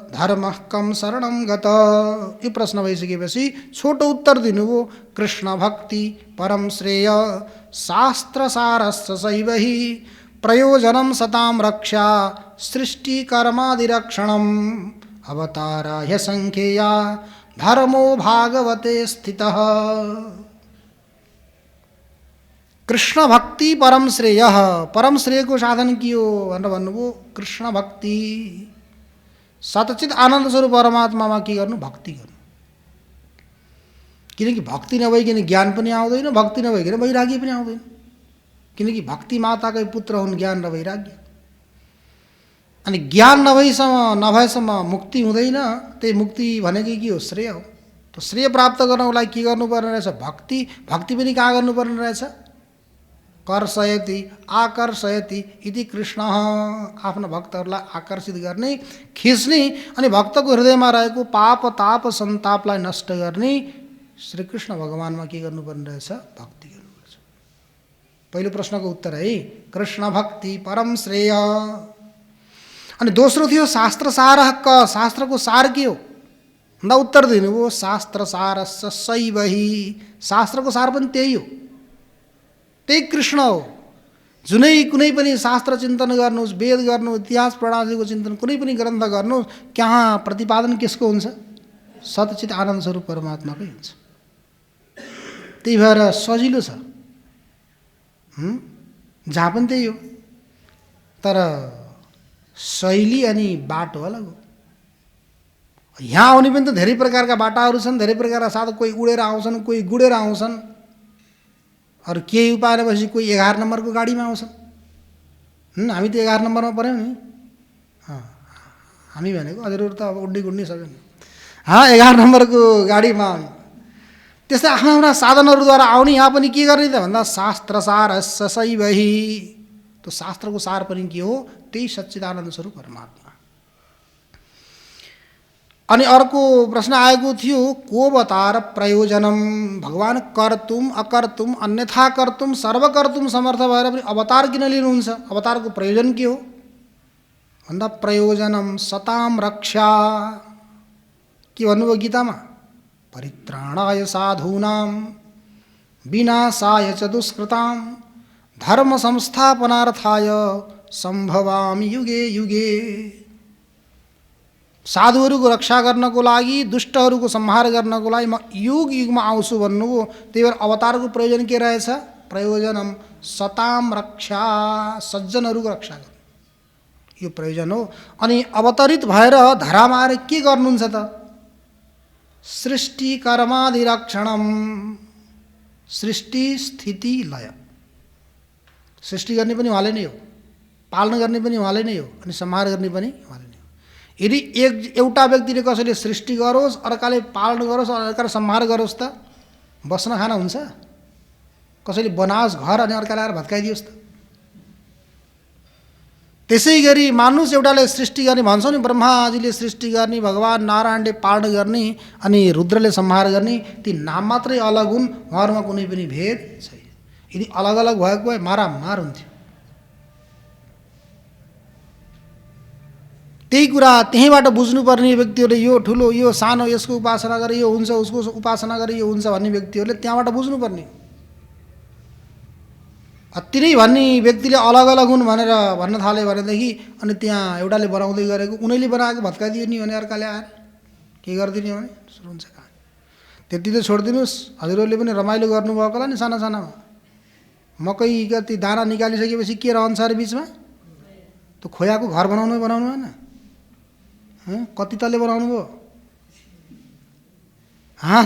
धर्मः कम शरणं गत। यो प्रश्न भइसकेपछि छोटो उत्तर दिनुभयो, कृष्ण भक्ति परम श्रेय शास्त्र सारस्य सैव हि प्रयोजनम सतां रक्षा सृष्टि कर्मादिरक्षणम् अवतारा ह्यसंख्येया धर्मो भागवते स्थितः। कृष्ण भक्ति परम श्रेय, परम श्रेय को साधन के हो भनेर भन्नुभयो, कृष्ण भक्ति। सतचित आनन्द स्वरूप परमात्मामा के गर्नु, भक्ति गर्नु। किनकि भक्ति नभइकन ज्ञान पनि आउँदैन, भक्ति नभइकन वैराग्य पनि आउँदैन। किनकि भक्ति माताकै पुत्र हुन् ज्ञान र वैराग्य। अनि ज्ञान नभएसम्म मुक्ति हुँदैन। त्यही मुक्ति भनेकै के हो? श्रेय हो। त श्रेय प्राप्त गर्नको लागि के गर्नुपर्ने रहेछ? भक्ति पनि कहाँ गर्नुपर्ने रहेछ? कर्षयति आकर्षयति इति कृष्ण। आफ्ना भक्तहरूलाई आकर्षित गर्ने, खिच्ने अनि भक्तको हृदयमा रहेको पाप ताप सन्तापलाई नष्ट गर्ने श्रीकृष्ण भगवानमा के गर्नुपर्ने रहेछ? भक्ति गर्नुपर्छ। पहिलो प्रश्नको उत्तर है कृष्ण भक्ति परम श्रेय। अनि दोस्रो थियो शास्त्र सार। शास्त्रको सार के हो भन्दा उत्तर दिनुभयो शास्त्र सारस्य शैवही। शास्त्रको सार पनि त्यही हो, त्यही कृष्ण हो। कुनै पनि शास्त्र चिन्तन गर्नुहोस्, वेद गर्नुहोस्, इतिहास प्रणालीको चिन्तन, कुनै पनि ग्रन्थ गर्नुहोस्, कहाँ प्रतिपादन किसको हुन्छ? सतचित आनन्द स्वरूप परमात्माकै हुन्छ। त्यही भएर सजिलो छ, जहाँ पनि त्यही हो। तर शैली अनि बाटो अलग हो। यहाँ आउने पनि त धेरै प्रकारका बाटाहरू छन्, धेरै प्रकारका साधक। कोही उडेर आउँछन्, कोही गुडेर आउँछन्, अरू केही उपाय नभएपछि कोही 11 नम्बरको गाडीमा आउँछन्। हामी त 11 नम्बरमा पऱ्यौँ नि। हामी भनेको हजुरहरू त अब उड्डी गुड्नी सकेन। 11 नम्बरको गाडीमा त्यस्तै आफ्ना साधनहरूद्वारा आउने। यहाँ पनि के गर्ने त भन्दा शास्त्र सार सशैवही। त्यो शास्त्रको सार पनि के हो? त्यही सच्चिदानन्द स्वरूप परमात्मा। अनि अर्को प्रश्न आएको थियो कोऽवतार प्रयोजनम। भगवान कर्तुम अकर्तुम अन्यथा कर्तुम सर्वकर्तुम समर्थ भएर पनि अवतार किन लिनुहुन्छ? अवतारको प्रयोजन के हो भन्दा प्रयोजनम सताम रक्षा। के भन्नुभयो गीतामा? परित्राणाय साधूनां विनाशाय च दुष्कृतां धर्म संस्थापनार्थाय सम्भवामि युगे युगे। साधुहरूको रक्षा गर्नको लागि, दुष्टहरूको संहार गर्नको लागि म युग युगमा आउँछु भन्नुभयो। त्यही भएर अवतारको प्रयोजन के रहेछ? प्रयोजनम सताम रक्षा, सज्जनहरूको रक्षा गर्नु, यो प्रयोजन हो। अनि अवतरित भएर धरामा आएर के गर्नुहुन्छ त? सृष्टि कर्मादिरक्षणम। सृष्टि स्थिति लय। सृष्टि गर्ने पनि उहाँले नै हो, पालन गर्ने पनि उहाँले नै हो, अनि संहार गर्ने पनि उहाँले नै हो। यदि एउटा व्यक्तिले कसैले सृष्टि गरोस्, अर्काले पालन गरोस्, अर्काले संहार गरोस् त बस्न खान हुन्छ? कसैले बनाओस् घर अनि अर्काले आएर भत्काइदियोस् त? त्यसै गरी मानुस एउटाले सृष्टि गर्ने भन्छौँ नि, ब्रह्माजीले सृष्टि गर्ने, भगवान नारायणले पालन गर्ने अनि रुद्रले संहार गर्ने। ती नाम मात्रै अलग हुन्, उहाँहरूमा कुनै पनि भेद छैन। यदि अलग अलग भएको भए मारामार हुन्थ्यो। त्यही कुरा त्यहीँबाट बुझ्नुपर्ने व्यक्तिहरूले यो ठुलो यो सानो, यसको उपासना गरे यो हुन्छ, उसको उपासना गरे यो हुन्छ भन्ने व्यक्तिहरूले त्यहाँबाट बुझ्नुपर्ने। अति नै भन्ने व्यक्तिले अलग अलग हुन् भनेर भन्न थाल्यो भनेदेखि अनि त्यहाँ एउटाले बनाउँदै गरेको उनीले बनाएको भत्काइदियो नि भने अर्काले आएर के गरिदिने भने सुरु हुन्छ कहानी। त्यति त छोडिदिनुहोस्, हजुरहरूले पनि रमाइलो गर्नुभएको होला नि साना सानामा। मकैका ती दाना निकालिसकेपछि के रहन्छ अरे बिचमा? त्यो खोयाको घर बनाउनु भएन? कति तले बनाउनु भयो?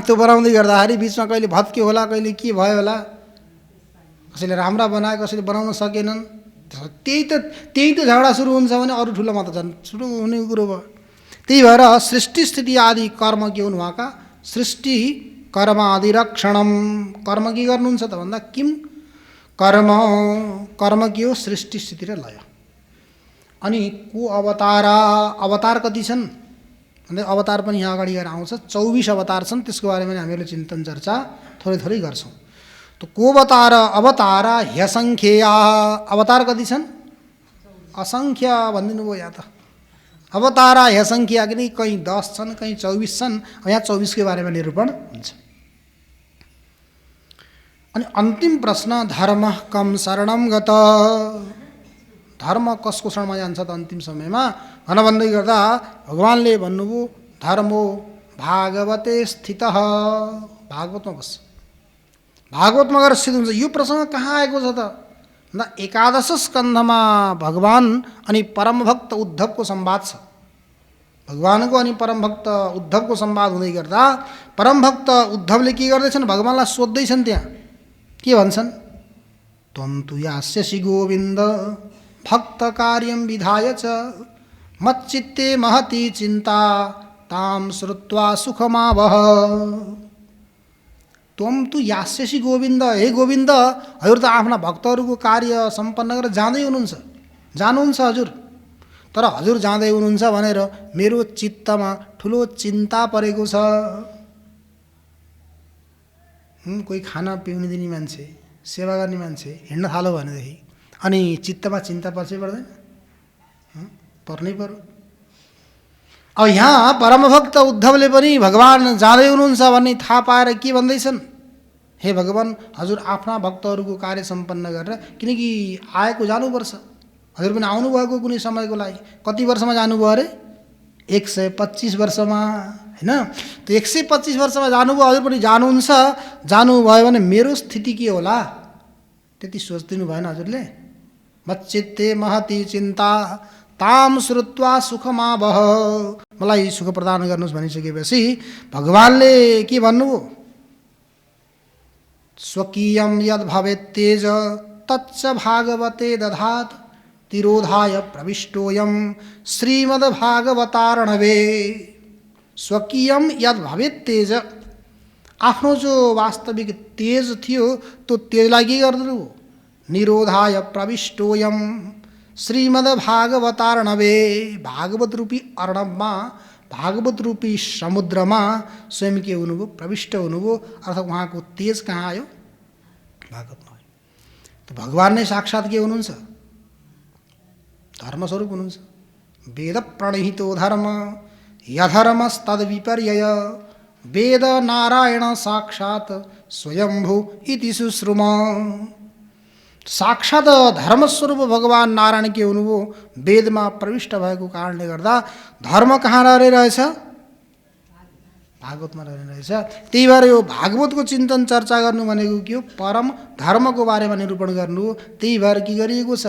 त्यो बनाउँदै गर्दाखेरि बिचमा कहिले भत्क्यो होला, कहिले के भयो होला, कसैले राम्रा बनाए, कसैले बनाउन सकेनन्। त्यही त झगडा सुरु हुन्छ भने अरू ठुलोमा त झन् सुरु हुने कुरो भयो। त्यही भएर सृष्टि स्थिति आदि कर्म के हुन् उहाँका? सृष्टि कर्म आदि रक्षणम। कर्म के गर्नुहुन्छ त भन्दा किम कर्म। कर्म के हो? सृष्टि स्थिति र लय। अनि को अवतारा। अवतार कति छन् भन्दा अवतार पनि यहाँ अगाडि गएर आउँछ। 24 अवतार छन्। त्यसको बारेमा हामीहरूले चिन्तन चर्चा थोरै थोरै गर्छौँ। त को अवतार अवतारा ह्यसङ्ख्या। अवतार कति छन्? असङ्ख्य भनिदिनु भयो यहाँ त। अवतारा ह्यसङ्ख्या, कि कहीँ 10 छन्, कहीँ 24 छन्। यहाँ 24 के बारेमा निरूपण हुन्छ। अनि अन्तिम प्रश्न धर्म कम शरणम गत। धर्म कसको शरणमा जान्छ त अन्तिम समयमा भन्दै गर्दा भगवानले भन्नुभयो धर्मो भागवते स्थित। भागवतमा बस, भागवतमा गएर स्थित हुन्छ। यो प्रसङ्ग कहाँ आएको छ त भन्दा 11 स्कन्धमा भगवान अनि परमभक्त उद्धवको संवाद छ। भगवानको अनि परमभक्त उद्धवको संवाद हुँदै गर्दा परमभक्त उद्धवले के गर्दैछन्? भगवानलाई सोध्दैछन्। त्यहाँ के भन्छन्? त्वं तु यास्यसि गोविन्द भक्त कार्यं विधाय च मच्चित्ते महती चिन्ता ताम श्रुत्वा सुखमावह। त्वम तु यास्यसि गोविन्द, हे गोविन्द, हजुर त आफ्ना भक्तहरूको कार्य सम्पन्न गरेर जाँदै हुनुहुन्छ, जानुहुन्छ हजुर। तर हजुर जाँदै हुनुहुन्छ भनेर मेरो चित्तमा ठुलो चिन्ता परेको छ। कोही खाना पिउन दिने मान्छे, सेवा गर्ने मान्छे हिँड्न थाल्यो भनेदेखि अनि चित्तमा चिन्ता पर्छ पर्दैन? पर्नै पर्यो। अब यहाँ परमभक्त उद्धवले पनि भगवान् जाँदै हुनुहुन्छ भन्ने थाहा पाएर के भन्दैछन्? हे भगवान्, हजुर आफ्ना भक्तहरूको कार्य सम्पन्न गरेर, किनकि आएको जानुपर्छ, हजुर पनि आउनुभएको कुनै समयको लागि। कति वर्षमा जानुभयो अरे? 125 वर्षमा, होइन? त्यो 125 वर्षमा जानुभयो, हजुर पनि जानुहुन्छ। जानुभयो भने मेरो स्थिति के होला त्यति सोचिदिनु भएन हजुरले? मच्चित्ते महती चिन्ता ताम श्रुत्वा सुखमावह। मलाई सुख प्रदान गर्नुहोस् भनिसकेपछि भगवान्ले के भन्नुभयो? स्वकीयं यद् भवेत् तेज तच्च भागवते दधात् तिरोधाय प्रविष्टोऽयं श्रीमद्भागवतार्णवे। स्वकीयं यद् भवेत् तेज, आफ्नो जो वास्तविक तेज थियो त्यो तेजलाई के गर्नु? निरोधाय प्रविष्टोऽयं श्रीमद्भागवतार्णवे। भागवत रूपी अर्णवमा, भागवत रूपी समुद्रमा स्वयं के हुनुभयो? प्रविष्ट हुनुभयो। अर्थात् उहाँको तेज कहाँ आयो? भागवतमा आयो। तो भगवान नै साक्षात् के हुनुहुन्छ? धर्मस्वरूप हुनुहुन्छ। वेद प्रणहितो धर्म यधर्मस्तद् विपर्यय वेद नारायण साक्षात् स्वयंभू इति सुश्रुम। साक्षात् धर्मस्वरूप भगवान् नारायण के हुनुभयो? वेदमा प्रविष्ट भएको कारणले गर्दा धर्म कहाँ रहेछ? भागवतमा रहेछ। त्यही भएर यो भागवतको चिन्तन चर्चा गर्नु भनेको के हो? परम धर्मको बारेमा निरूपण गर्नु हो। त्यही भएर के गरिएको छ?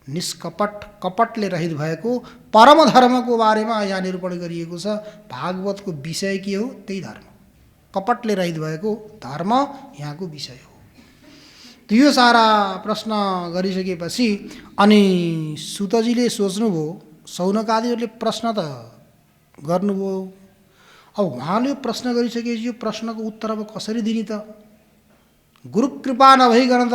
निष्कपट, कपटले रहित भएको परम धर्मको बारेमा यहाँ निरूपण गरिएको छ। भागवतको विषय के हो? त्यही धर्म, कपटले रहित भएको धर्म यहाँको विषय हो। तो यो सारा प्रश्न गरिसकेपछि अनि सुतजीले सोच्नुभयो, शौनकादिहरूले प्रश्न त गर्नुभयो, अब उहाँले प्रश्न गरिसकेपछि यो प्रश्नको उत्तर अब कसरी दिने त? गुरु कृपा नभइकन त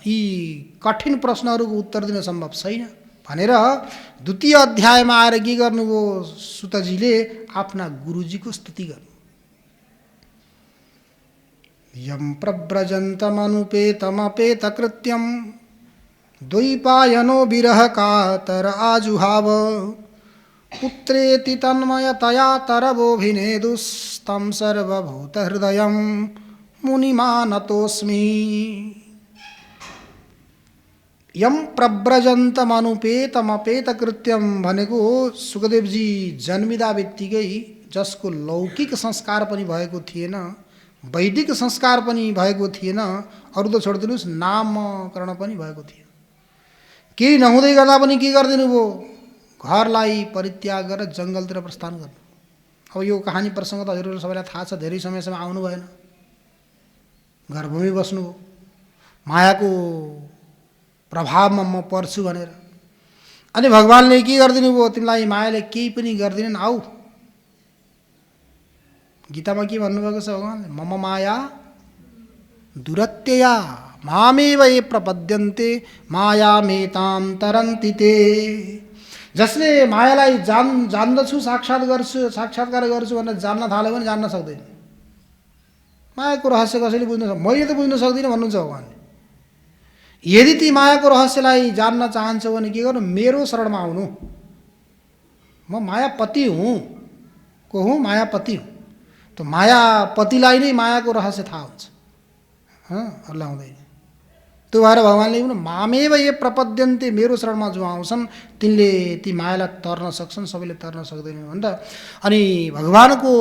यी कठिन प्रश्नहरूको उत्तर दिन सम्भव छैन भनेर द्वितीय अध्यायमा आएर के गर्नुभयो? सुतजीले आफ्ना गुरुजीको स्तुति गर्नु। यम प्रव्रजन्तमनुपेतमपेतकृत्यं द्वैपायनो विरह कातर आजुहाव पुत्रेति तन्मयतया तरवोभिनेदुस्तं सर्वभूतहृदयं मुनिमानतोऽस्मि। यम प्रव्रजन्तमनुपेतमपेतकृत्यं भनेको सुखदेवजी जन्मिदा बित्तिकै जसको लौकिक संस्कार पनि भएको थिएन, वैदिक संस्कार पनि भएको थिएन, अरू त छोडिदिनुहोस् नामकरण पनि भएको थिएन, केही नहुँदै गर्दा पनि के गरिदिनु भयो? घरलाई परित्याग गरेर जङ्गलतिर प्रस्थान गर्नु। अब यो कहानी प्रसङ्ग त हजुरहरू सबैलाई थाहा छ, धेरै समयसम्म आउनु भएन, घरभूमि बस्नुभयो, मायाको प्रभावमा म पर्छु भनेर। अनि भगवान्ले के गरिदिनु भयो? तिमीलाई मायाले केही पनि गर्दिनन्, आऊ। गीतामा के भन्नुभएको छ भगवान्ले? मम माया दुरत्यया मामेव ये प्रपद्यन्ते मायामेतां तरन्ति ते। जसले मायालाई जान्दछु, साक्षात्कार गर्छु भनेर जान्न थाल्यो भने जान्न सक्दैन। मायाको रहस्य कसैले बुझ्न सक्छ? मैले त बुझ्न सक्दिनँ भन्नुहुन्छ भगवान्ले। यदि ती मायाको रहस्यलाई जान्न चाहन्छौ भने के गर्नु? मेरो शरणमा आउनु। म मायापति हुँ। को हुँ? मायापति हुँ। तो मायापतिलाई नै मायाको रहस्य थाहा हुन्छ, अरूलाई हुँदैन। त्यो भएर भगवान्ले मामेव ये प्रपद्यन्ते, मेरो शरणमा जो आउँछन् तिनले ती मायालाई तर्न सक्छन्, सबैले तर्न सक्दैनन् भनेर। अनि भगवानको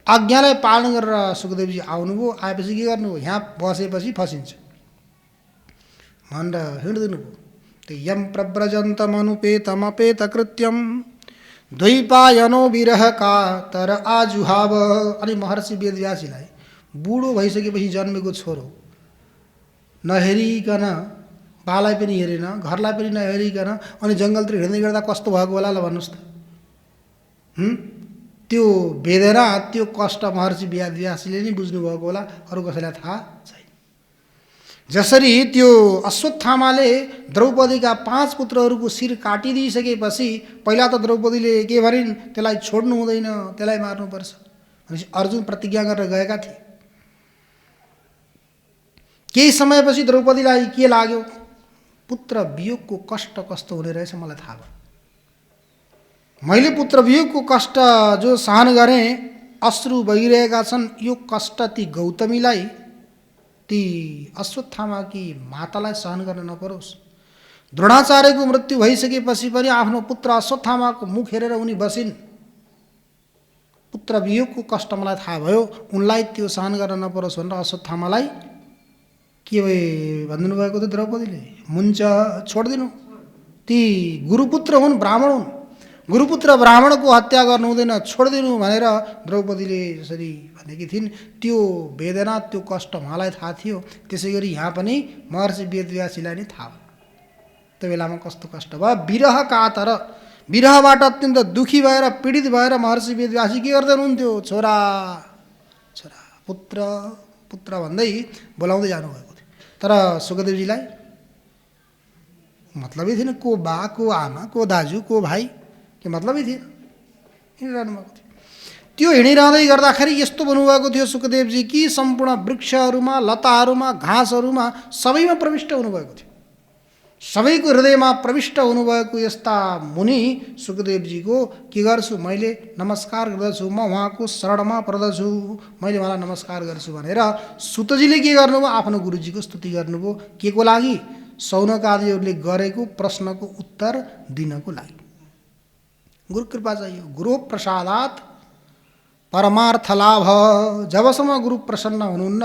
आज्ञालाई पालन गरेर सुखदेवजी आउनुभयो। आएपछि के गर्नुभयो? यहाँ बसेपछि फसिन्छ भनेर हिँड्दिनु भयो। त्यो यम प्रव्रजन्तमनुपेतमपेतकृत्यं द्वैपायनो विरह कातर आजुहाव। अनि महर्षि वेदव्यासजीलाई बुढो भइसकेपछि जन्मेको छोरो नहेरिकन बालाई पनि हेरेन, घरलाई पनि नहेरिकन अनि जङ्गलतिर हिँड्दै गर्दा कस्तो भएको होला ल भन्नुहोस् त। त्यो वेदना, त्यो कष्ट महर्षि व्यासले नै बुझ्नुभएको होला, अरू कसैलाई थाहा छैन। जसरी त्यो अश्वत्थामाले द्रौपदीका 5 पुत्रहरूको शिर काटिदिइसकेपछि पहिला त द्रौपदीले के भनिन्, त्यसलाई छोड्नु हुँदैन, त्यसलाई मार्नुपर्छ भनेपछि अर्जुन प्रतिज्ञा गरेर गएका थिए। केही समयपछि द्रौपदीलाई के लाग्यो, पुत्र वियोगको कष्ट कस्तो हुने रहेछ मलाई थाहा भयो। मैले पुत्र वियोगको कष्ट जो सहन गरेँ, अश्रु बगिरहेका छन्, यो कष्ट ती गौतमीलाई, ती अश्वत्थामाकी मातालाई सहन गर्न नपरोस्। द्रोणाचार्यको मृत्यु भइसकेपछि पनि आफ्नो पुत्र अश्वत्थामाको मुख हेरेर उनी बसिन्। पुत्र वियोगको कष्ट मलाई थाहा भयो, उनलाई त्यो सहन गर्न नपरोस् भनेर अश्वत्थामालाई के भनिदिनु भएको थियो द्रौपदीले, मुन्छ छोडिदिनु, ती गुरुपुत्र हुन्, ब्राह्मण हुन्, गुरुपुत्र ब्राह्मणको हत्या गर्नु हुँदैन, छोडिदिनु भनेर द्रौपदीले जसरी भनेकी थिइन्, त्यो वेदना, त्यो कष्ट उहाँलाई थाहा थियो। त्यसै गरी यहाँ पनि महर्षि वेदव्यासलाई नै थाहा भयो त्यो बेलामा कस्तो कष्ट भयो। विरह कातर, विरहबाट अत्यन्त दुखी भएर पीडित भएर महर्षि वेदव्यासी के गर्दै हुनुहुन्थ्यो, छोरा छोरा पुत्र पुत्र भन्दै बोलाउँदै जानुभएको थियो। तर सुखदेवजीलाई मतलबै थिएन, को बा, को आमा, को दाजु, को भाइ, के मतलबै थिएन, हिँडिरहनु भएको थियो। त्यो हिँडिरहँदै गर्दाखेरि यस्तो भन्नुभएको थियो सुखदेवजी कि सम्पूर्ण वृक्षहरूमा, लताहरूमा, घाँसहरूमा सबैमा प्रविष्ट हुनुभएको थियो। सबैको हृदयमा प्रविष्ट हुनुभएको यस्ता मुनि सुखदेवजीको के गर्छु, मैले नमस्कार गर्दछु, म उहाँको शरणमा पर्दछु, मैले उहाँलाई नमस्कार गर्छु भनेर सुतजीले के गर्नुभयो, आफ्नो गुरुजीको स्तुति गर्नुभयो। के को लागि, शौनक आदिहरूले गरेको प्रश्नको उत्तर दिनको लागि। गुरु कृपा चाहियो, गुरु प्रसादात परमार्थ लाभ। जबसम्म गुरु प्रसन्न हुनुहुन्न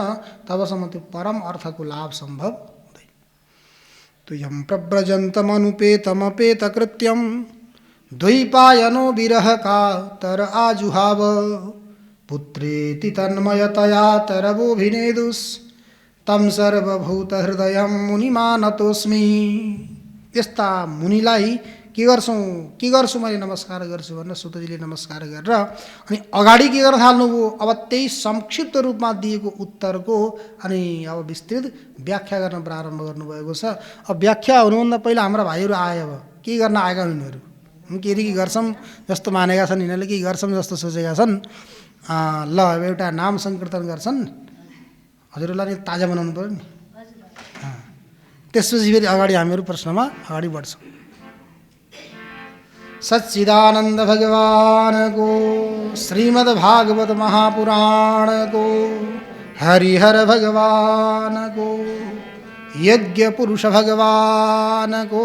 तबसम्म त्यो परम अर्थको लाभ सम्भव हुँदैन। तुयं प्रव्रजन्तमनुपेतमपेतकृत्यं द्वैपायनो विरह कातर आजुहाव पुत्रेति तन्मयतया तरवोभिनेदुस् तं सर्वभूतहृदयं मुनिमानतोस्मि। यस्ता मुनिलाई के गर्छु मैले नमस्कार गर्छु भनेर सुतजीले नमस्कार गरेर अनि अगाडि के गर्न थाल्नुभयो, अब त्यही संक्षिप्त रूपमा दिएको उत्तरको अनि अब विस्तृत व्याख्या गर्न प्रारम्भ गर्नुभएको छ। अब व्याख्या हुनुभन्दा पहिला हाम्रा भाइहरू आए, अब के गर्न आएका यिनीहरू, के गर्छौँ जस्तो मानेका छन्, यिनीहरूले के गर्छौँ जस्तो सोचेका छन्। ल अब एउटा नाम सङ्कीर्तन गर्छन्, हजुरहरूलाई ताजा बनाउनु पऱ्यो नि, त्यसपछि फेरि अगाडि हामीहरू प्रश्नमा अगाडि बढ्छौँ। सच्चिदानंद भगवान को, श्रीमद् भागवत महापुराण को, हरिहर भगवान को, यज्ञ पुरुष भगवान को।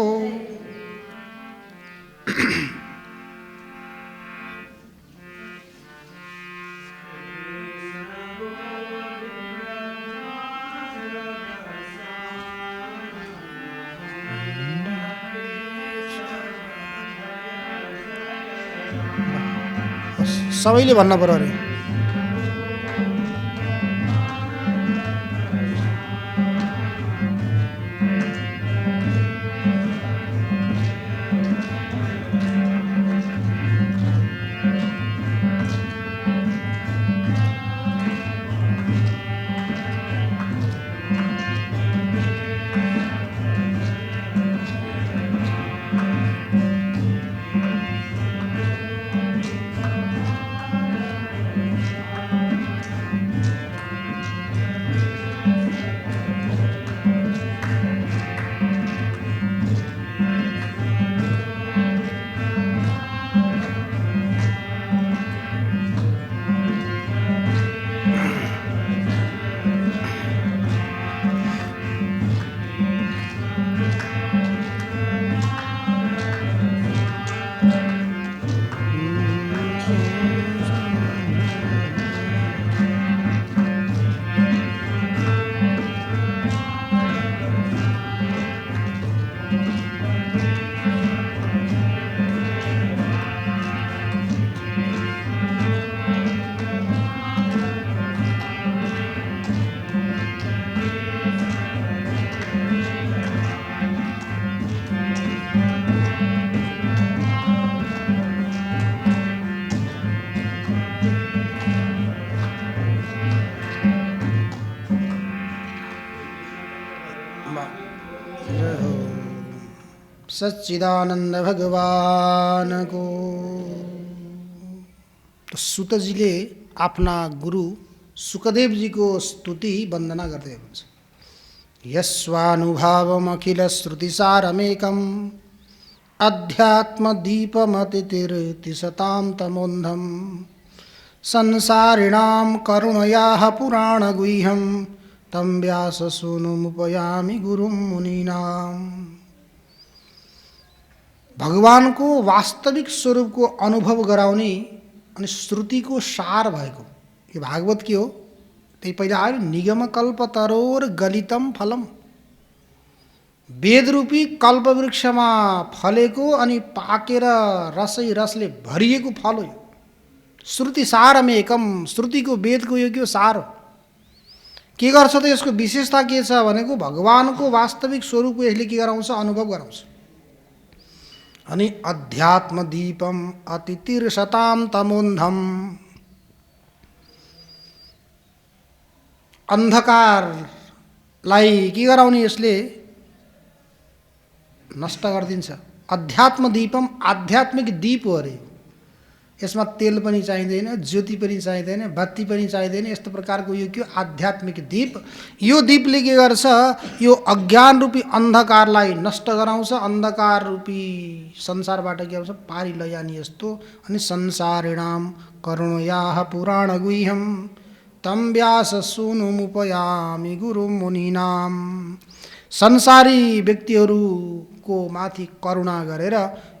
सबैले भन्न पर्यो अरे। सच्चिदानंद भगवान को। तो सुत जीले आफ्ना गुरु सुखदेव जी को स्तुति वन्दना गर्दै हुनुहुन्छ। यस्वानुभावम अखिल श्रुतिसारमेकम् अध्यात्मदीपमतितीर्तिशतां तमोन्धं संसारिणां करुणयाः पुराणगुह्यं तं व्याससूनुमुपयामि गुरुं मुनीनाम्। भगवानको वास्तविक स्वरूपको अनुभव गराउने अनि श्रुतिको सार भएको यो भागवत के हो? त्यही पहिला आयो निगमकल्पतरोर गलितम फलम। वेदरूपी कल्पवृक्षमा फलेको अनि पाकेर रसै रसले भरिएको फल हो यो। श्रुति सारमेकम, श्रुतिको वेदको यो के हो? सार हो। के गर्छ त यसको विशेषता के छ भनेको भगवानको वास्तविक स्वरूपको यसले के गराउँछ? अनुभव गराउँछ। अनि अध्यात्म दीपम अतितीर्षताम तमोन्धम, अन्धकारलाई के गराउने यसले? नष्ट गरिदिन्छ। अध्यात्म दीपम, आध्यात्मिक दीप हो अरे। यसमा तेल पनि चाहिँदैन, ज्योति पनि चाहिँदैन, बत्ती पनि चाहिँदैन। यस्तो प्रकारको यो के हो? आध्यात्मिक दीप। यो दीपले के गर्छ? यो अज्ञान रूपी अन्धकारलाई नष्ट गराउँछ। अन्धकार रूपी संसारबाट के गर्छ? पारी लैजाने यस्तो। अनि संसारिणाम करुणयाः पुराण गुह्यम तम व्यास सूनुमुपयामि गुरुं मुनीनाम। संसारी व्यक्तिहरूको माथि करुणा गरेर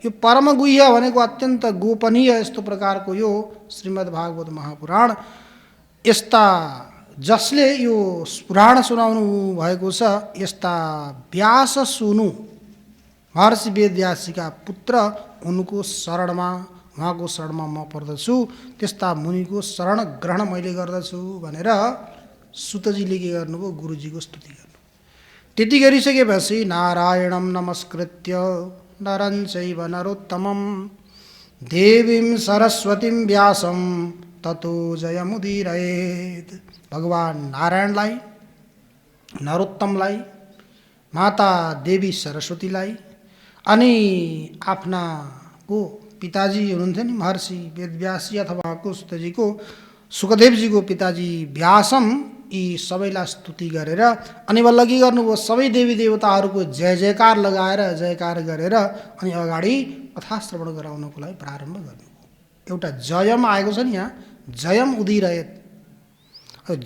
यो परम गुह्य भनेको अत्यन्त गोपनीय यस्तो प्रकारको यो श्रीमद् भागवत महापुराण, यस्ता जसले यो पुराण सुनाउनु भएको छ यस्ता व्यास सुनु महर्षि वेदव्यासजीका पुत्र उनको शरणमा, उहाँको शरणमा म पर्दछु, त्यस्ता मुनिको शरण ग्रहण मैले गर्दछु भनेर सुतजीले के गर्नुभयो? गुरुजीको स्तुति गर्नु। त्यति गरिसकेपछि नारायणं नमस्कृत्य नरं चैव नरोत्तमं देवीं सरस्वतीं व्यासं ततो जयमुदीरयेत्। भगवान् नारायणलाई, नरोत्तमलाई, माता देवी सरस्वतीलाई अनि आफ्ना को पिताजी हुनुहुन्थ्यो नि महर्षि वेदव्यासजी अथवा सुतजीको सुखदेवजीको पिताजी व्यासम, यी सबैलाई स्तुति गरेर अनि बल्ल के गर्नुभयो? सबै देवी देवताहरूको जय जयकार लगाएर जयकार गरेर अनि अगाडि कथा श्रवण गराउनको लागि प्रारम्भ गर्नुभयो। एउटा जयम आएको छ नि यहाँ, जयम उदिरयत।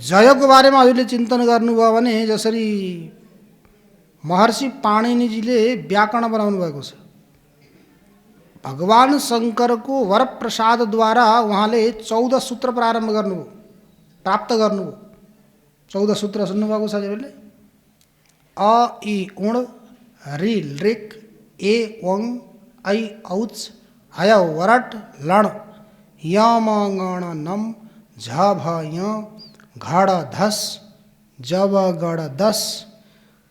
जयको बारेमा हजुरले चिन्तन गर्नुभयो भने जसरी महर्षि पाणिनिजीले व्याकरण बनाउनु भएको छ, भगवान शङ्करको वरप्रसादद्वारा उहाँले 14 सूत्र प्रारम्भ गर्नुभयो, प्राप्त गर्नुभयो। 14 सूत्र सुन्नुभएको छ हजुरले? अ इ उण ऋ ऋक ए वङ ऐ औच हय वरट लण यम गण नम झ भ य घड धस जब गड दस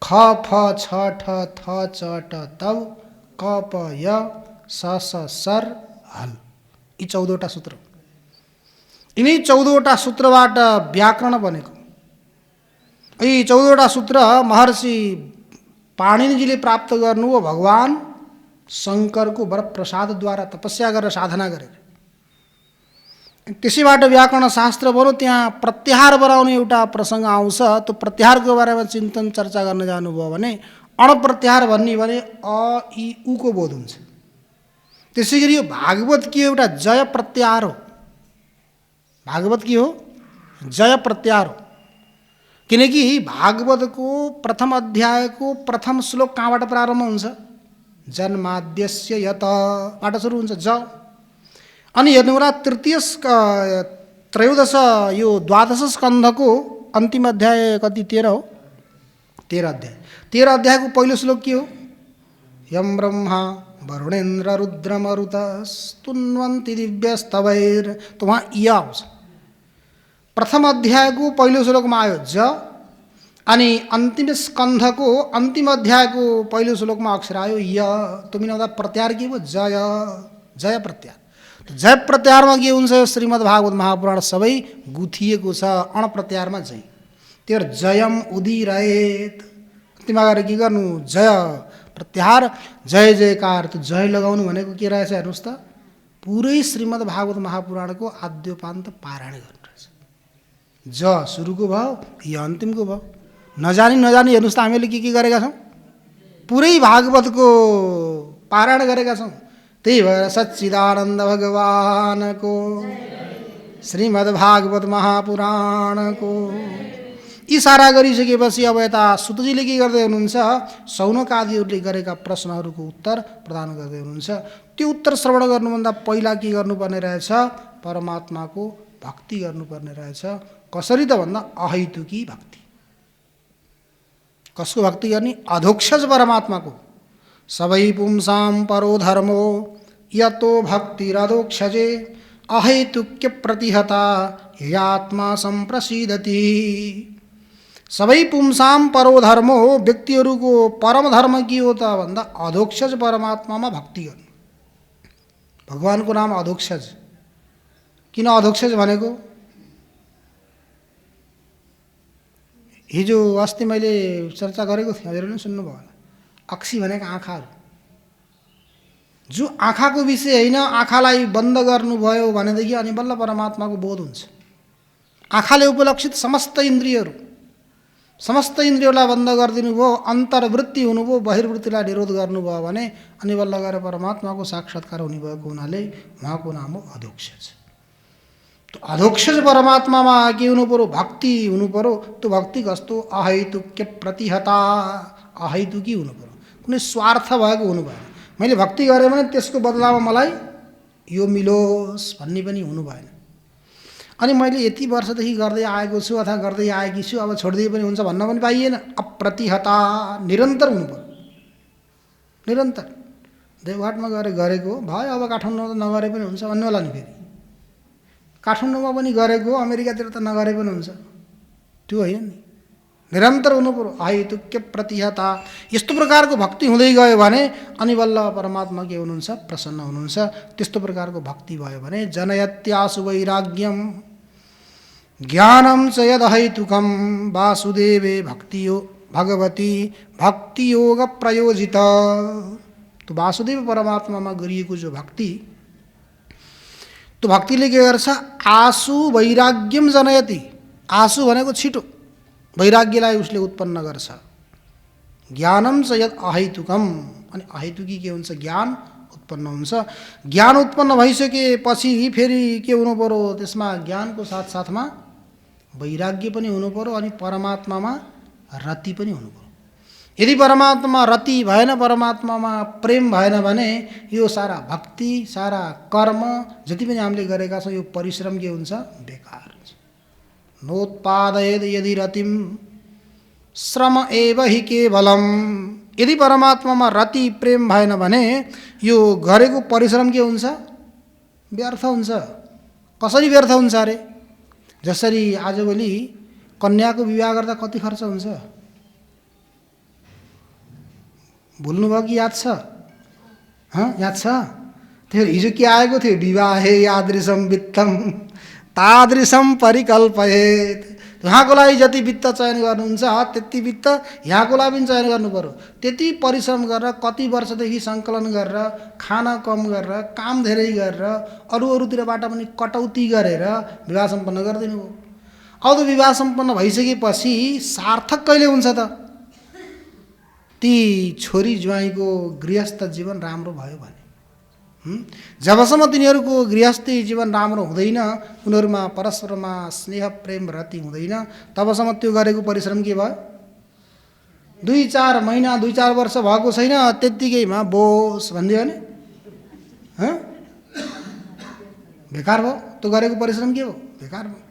ख फ छ ठ थ च ट तव क प य स स सर हल। यी 14वटा सूत्र। यिनै 14वटा सूत्रबाट व्याकरण बनेको। यी 14वटा सूत्र महर्षि पाणिनिजीले प्राप्त गर्नुभयो भगवान शङ्करको वरप्रसादद्वारा, तपस्या गरेर, साधना गरेर। त्यसैबाट व्याकरण शास्त्र बन्यो। त्यहाँ प्रत्याहार बनाउने एउटा प्रसङ्ग आउँछ। त्यो प्रत्याहारको बारेमा चिन्तन चर्चा गर्न जानुभयो भने अणप्रत्याहार भन्ने भने अ इ उको बोध हुन्छ। त्यसै गरी यो भागवत के एउटा जय प्रत्याहार हो। भागवत के हो? जय प्रत्याहार हो। किनकि भागवतको प्रथम अध्यायको प्रथम श्लोक कहाँबाट प्रारम्भ हुन्छ? जन्माद्यस्य यतबाट सुरु हुन्छ, ज। अनि हेर्नुहोला त्रयोदश यो 12 स्कन्धको अन्तिम अध्याय कति? 13 हो। 13 अध्याय। 13 अध्यायको पहिलो श्लोक के हो? यम ब्रह्मा वरुणेन्द्र रुद्रमरुतस्तुन्वन्ति दिव्यस्तवैर। त वहाँ य आउँछ। प्रथम अध्यायको पहिलो श्लोकमा आयो ज, अनि अन्तिम स्कन्धको अन्तिम अध्यायको पहिलो श्लोकमा अक्षर आयो य। त्यो मिलाउँदा प्रत्याहार के भयो? जय, जय प्रत्याहार। जय प्रत्याहारमा के हुन्छ? श्रीमद् भागवत महापुराण सबै गुथिएको छ अणप्रत्याहारमा जय। त्यो जयम उदिरयेत। अन्तिममा गएर के गर्नु? जय प्रत्याहार जय जयकार। त्यो जय लगाउनु भनेको के रहेछ हेर्नुहोस् त, पुरै श्रीमद् भागवत महापुराणको आद्योपान्त पारायण गर्नु रहेछ। ज सुरुको भयो, य अन्तिमको भयो। नजानी हेर्नुहोस् त हामीले के गरेका छौँ, पुरै भागवतको पारायण गरेका छौँ। त्यही भएर सच्चिदानन्द भगवानको श्रीमद् भागवत महापुराणको इसारा गरिसकेपछि अब यता सुतजीले के गर्दै हुनुहुन्छ, शौनक आदिहरूले गरेका प्रश्नहरूको उत्तर प्रदान गर्दै हुनुहुन्छ। त्यो उत्तर श्रवण गर्नुभन्दा पहिला के गर्नुपर्ने रहेछ, परमात्माको भक्ति गर्नुपर्ने रहेछ। कसरी त भन्दा अहैतुकी भक्ति। कसको भक्ति गर्ने, अधोक्षज परमात्माको। सबै पुंसां परो धर्मो यतो भक्तिरधोक्षजे अहैतुक्य प्रतिहता यात्मा सम्प्रसिदति। सबै पुंसां परो धर्मो, व्यक्तिहरूको परम धर्म के हो त भन्दा अधोक्षज परमात्मामा भक्ति गर्नु। भगवानको नाम अधोक्षज। किन अधोक्षज भनेको, हिजो अस्ति मैले चर्चा गरेको थिएँ, हजुरले पनि सुन्नुभयो होला। अक्सी भनेको आँखाहरू, जो आँखाको विषय होइन, आँखालाई बन्द गर्नुभयो भनेदेखि अनि बल्ल परमात्माको बोध हुन्छ। आँखाले उपलक्षित समस्त इन्द्रियहरूलाई बन्द गरिदिनु भयो, अन्तर्वृत्ति हुनुभयो, बहिर्वृत्तिलाई निरोध गर्नुभयो भने अनि बल्ल गएर परमात्माको साक्षात्कार हुने भएको हुनाले उहाँको नाम हो अधोक्षज। त्यो अधोक्षज परमात्मामा के हुनु पर्यो, भक्ति हुनु पर्यो। त्यो भक्ति कस्तो, अहैतुक्य प्रतिहता, अहैतुकी हुनु पर्यो, कुनै स्वार्थ भएको हुनु भएन। मैले भक्ति गरेँ भने त्यसको बदलामा मलाई यो मिलोस् भन्ने पनि हुनु भएन। अनि मैले यति वर्षदेखि गर्दै आएको छु अथवा गर्दै आएकी छु, अब छोडिदिए पनि हुन्छ भन्न पनि पाइएन। अप्रतिहता, निरन्तर हुनु पर्यो, निरन्तर। देवघाटमा गएर गरेको भयो, अब काठमाडौँमा त नगरे पनि हुन्छ भन्नु होला नि। फेरि काठमाडौँमा पनि गरेको, अमेरिकातिर त नगरे पनि हुन्छ, त्यो होइन नि। निरन्तर हुनु पर्यो, अहैतुक्य प्रतिहता। यस्तो प्रकारको भक्ति हुँदै गयो भने अनि बल्ल परमात्मा के हुनुहुन्छ, प्रसन्न हुनुहुन्छ। त्यस्तो प्रकारको भक्ति भयो भने जनयत्यासु वैराग्यम ज्ञानम च यदहैतुकम वासुदेवे भक्तियो भगवती भक्तियोग प्रयोजित। तो वासुदेव परमात्मामा गरिएको जो भक्ति, त्यो भक्तिले के गर्छ, आसु वैराग्यम जनयति। आसु भनेको छिटो, वैराग्यलाई उसले उत्पन्न गर्छ। ज्ञानम च यद अहैतुकम, अनि अहैतुकी के हुन्छ, ज्ञान उत्पन्न हुन्छ। ज्ञान उत्पन्न भइसकेपछि फेरि के हुनु पर्यो, त्यसमा ज्ञानको साथसाथमा वैराग्य पनि हुनु पर्यो, अनि परमात्मामा रति पनि हुनु पर्यो। यदि परमात्मामा रति भएन, परमात्मामा प्रेम भएन भने यो सारा भक्ति, सारा कर्म जति पनि हामीले गरेका छौँ, यो परिश्रम के हुन्छ, बेकार हुन्छ। नोत्पादयेद यदि रतिम श्रम एव हि केवलम। यदि परमात्मामा रति प्रेम भएन भने यो गरेको परिश्रम के हुन्छ, व्यर्थ हुन्छ। कसरी व्यर्थ हुन्छ अरे, जसरी आजभोलि कन्याको विवाह गर्दा कति खर्च हुन्छ, भुल्नुभयो कि याद छ? याद छ? त्यो हिजो के आएको थियो, विवाहे यादृशम वित्तम तादृशम परिकल्पयेत्। उहाँको लागि जति वित्त चयन गर्नुहुन्छ त्यति वित्त यहाँको लागि पनि चयन गर्नु पर्यो। त्यति परिश्रम गरेर, कति वर्षदेखि सङ्कलन गरेर, खाना कम गरेर, काम धेरै गरेर, अरूतिरबाट पनि कटौती गरेर विवाह सम्पन्न गरिदिनु हो। अब त विवाह सम्पन्न भइसकेपछि सार्थक कहिले हुन्छ त, ती छोरी ज्वाइँको गृहस्थ जीवन राम्रो भयो भने। जबसम्म तिनीहरूको गृहस्थी जीवन राम्रो हुँदैन, उनीहरूमा परस्परमा स्नेह प्रेम रति हुँदैन, तबसम्म त्यो गरेको परिश्रम के भयो, 2-4 महिना 2-4 वर्ष भएको छैन, त्यत्तिकैमा बोस भनिदियो भने बेकार भयो। त्यो गरेको परिश्रम के हो, बेकार भयो।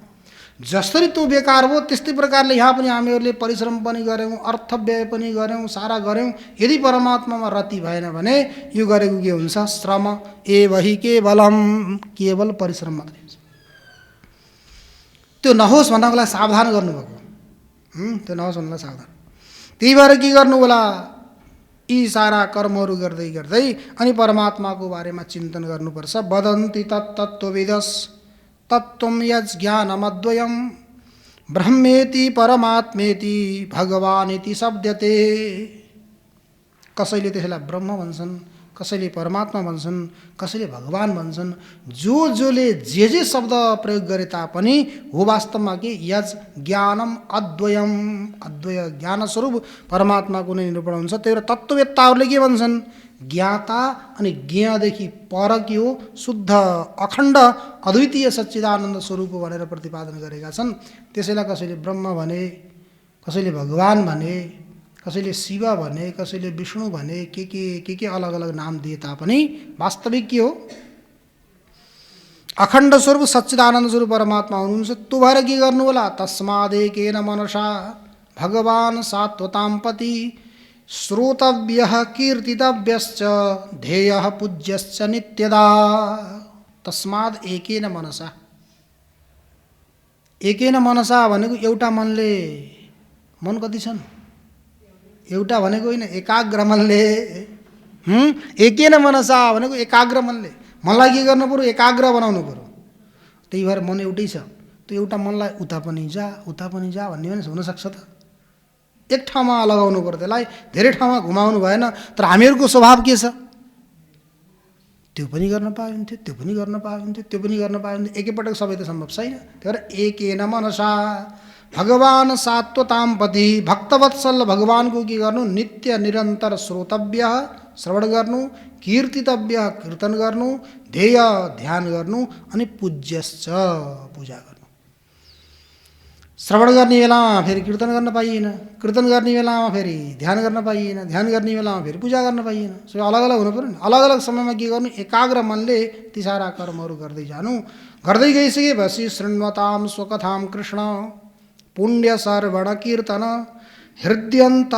जसरी त्यो बेकार भयो त्यस्तै प्रकारले यहाँ पनि हामीहरूले परिश्रम पनि गऱ्यौँ, अर्थव्यय पनि गऱ्यौँ, सारा गऱ्यौँ। यदि परमात्मामा रति भएन भने यो गरेको के हुन्छ, श्रम एव हि केवलम, केवल परिश्रम मात्रै हुन्छ। त्यो नहोस् भन्नको लागि सावधान गर्नुभएको, त्यो नहोस् भन्नलाई सावधान। त्यही भएर के गर्नु होला, यी सारा कर्महरू गर्दै गर्दै अनि परमात्माको बारेमा चिन्तन गर्नुपर्छ। वदन्ति तत्तत्त्वविदस् तत्त्वं यज्ज्ञानमद्वयं ब्रह्मेति परमात्मेति भगवानिति शब्दते। कसैले त्यसैलाई ब्रह्म भन्छन्, कसैले परमात्मा भन्छन्, कसैले भगवान भन्छन्। जसले जे शब्द प्रयोग गरे तापनि हो वास्तवमा के यज ज्ञानम अद्वयम, अद्वय ज्ञान स्वरूप परमात्माको नै निरूपण हुन्छ। त्यही भएर तत्त्ववेत्ताहरूले के भन्छन्, ज्ञाता अनि ज्ञेयदेखि पर के हो, शुद्ध अखण्ड अद्वितीय सच्चिदानन्द स्वरूप भनेर प्रतिपादन गरेका छन्। त्यसैलाई कसैले ब्रह्म भने, कसैले भगवान भने, कसैले शिव भने, कसैले विष्णु भने, के अलग अलग नाम दिए तापनि वास्तविक के हो, अखण्ड स्वरूप सच्चिदानन्द स्वरूप परमात्मा हुनुहुन्छ। त्यो भएर के गर्नु होला, तस्मादेकेन मनसा भगवान सात्वतां पति श्रोतव्यः कीर्तितव्यश्च ध्येयः पूज्यश्च नित्यदा। तस्माद् एकेन मनसा, एकेन मनसा भनेको एउटा मनले, मन कति छन्, एउटा भनेको होइन, एकाग्र मनले। एकेन मनसा भनेको एकाग्र मनले, मनलाई के गर्नु पर्यो, एकाग्र बनाउनु पर्यो। त्यही भएर मन एउटै छ, त्यो एउटा मनलाई उता पनि जा उता पनि जा भन्ने भने हुनसक्छ त, एक ठाउँमा लगाउनु पर्यो, त्यसलाई धेरै ठाउँमा घुमाउनु भएन। तर हामीहरूको स्वभाव के छ, त्यो पनि गर्न पाए हुन्थ्यो, त्यो पनि गर्न पाए हुन्थ्यो, त्यो पनि गर्न पाए हुन्थ्यो, एकैपटक सबै त सम्भव छैन। त्यही भएर एकेन मनसा भगवान सात्वतां पति, भक्तवत्सल भगवानको के गर्नु, नित्य निरन्तर श्रोतव्य श्रवण गर्नु, कीर्तितव्य कीर्तन गर्नु, ध्येय ध्यान गर्नु, अनि पूज्यश्च पूजा गर्नु। श्रवण गर्ने बेलामा फेरि कीर्तन गर्न पाइएन, कीर्तन गर्ने बेलामा फेरि ध्यान गर्न पाइएन, ध्यान गर्ने बेलामा फेरि पूजा गर्न पाइएन। सबै अलग अलग हुनु पर्यो नि। अलग अलग समयमा के गर्नु, एकाग्र मनले ती सारा कर्महरू गर्दै जानु। गर्दै गइसकेपछि शृण्वतां स्वकथां कृष्ण पुण्य सर्वण कीर्तन हृदयन्त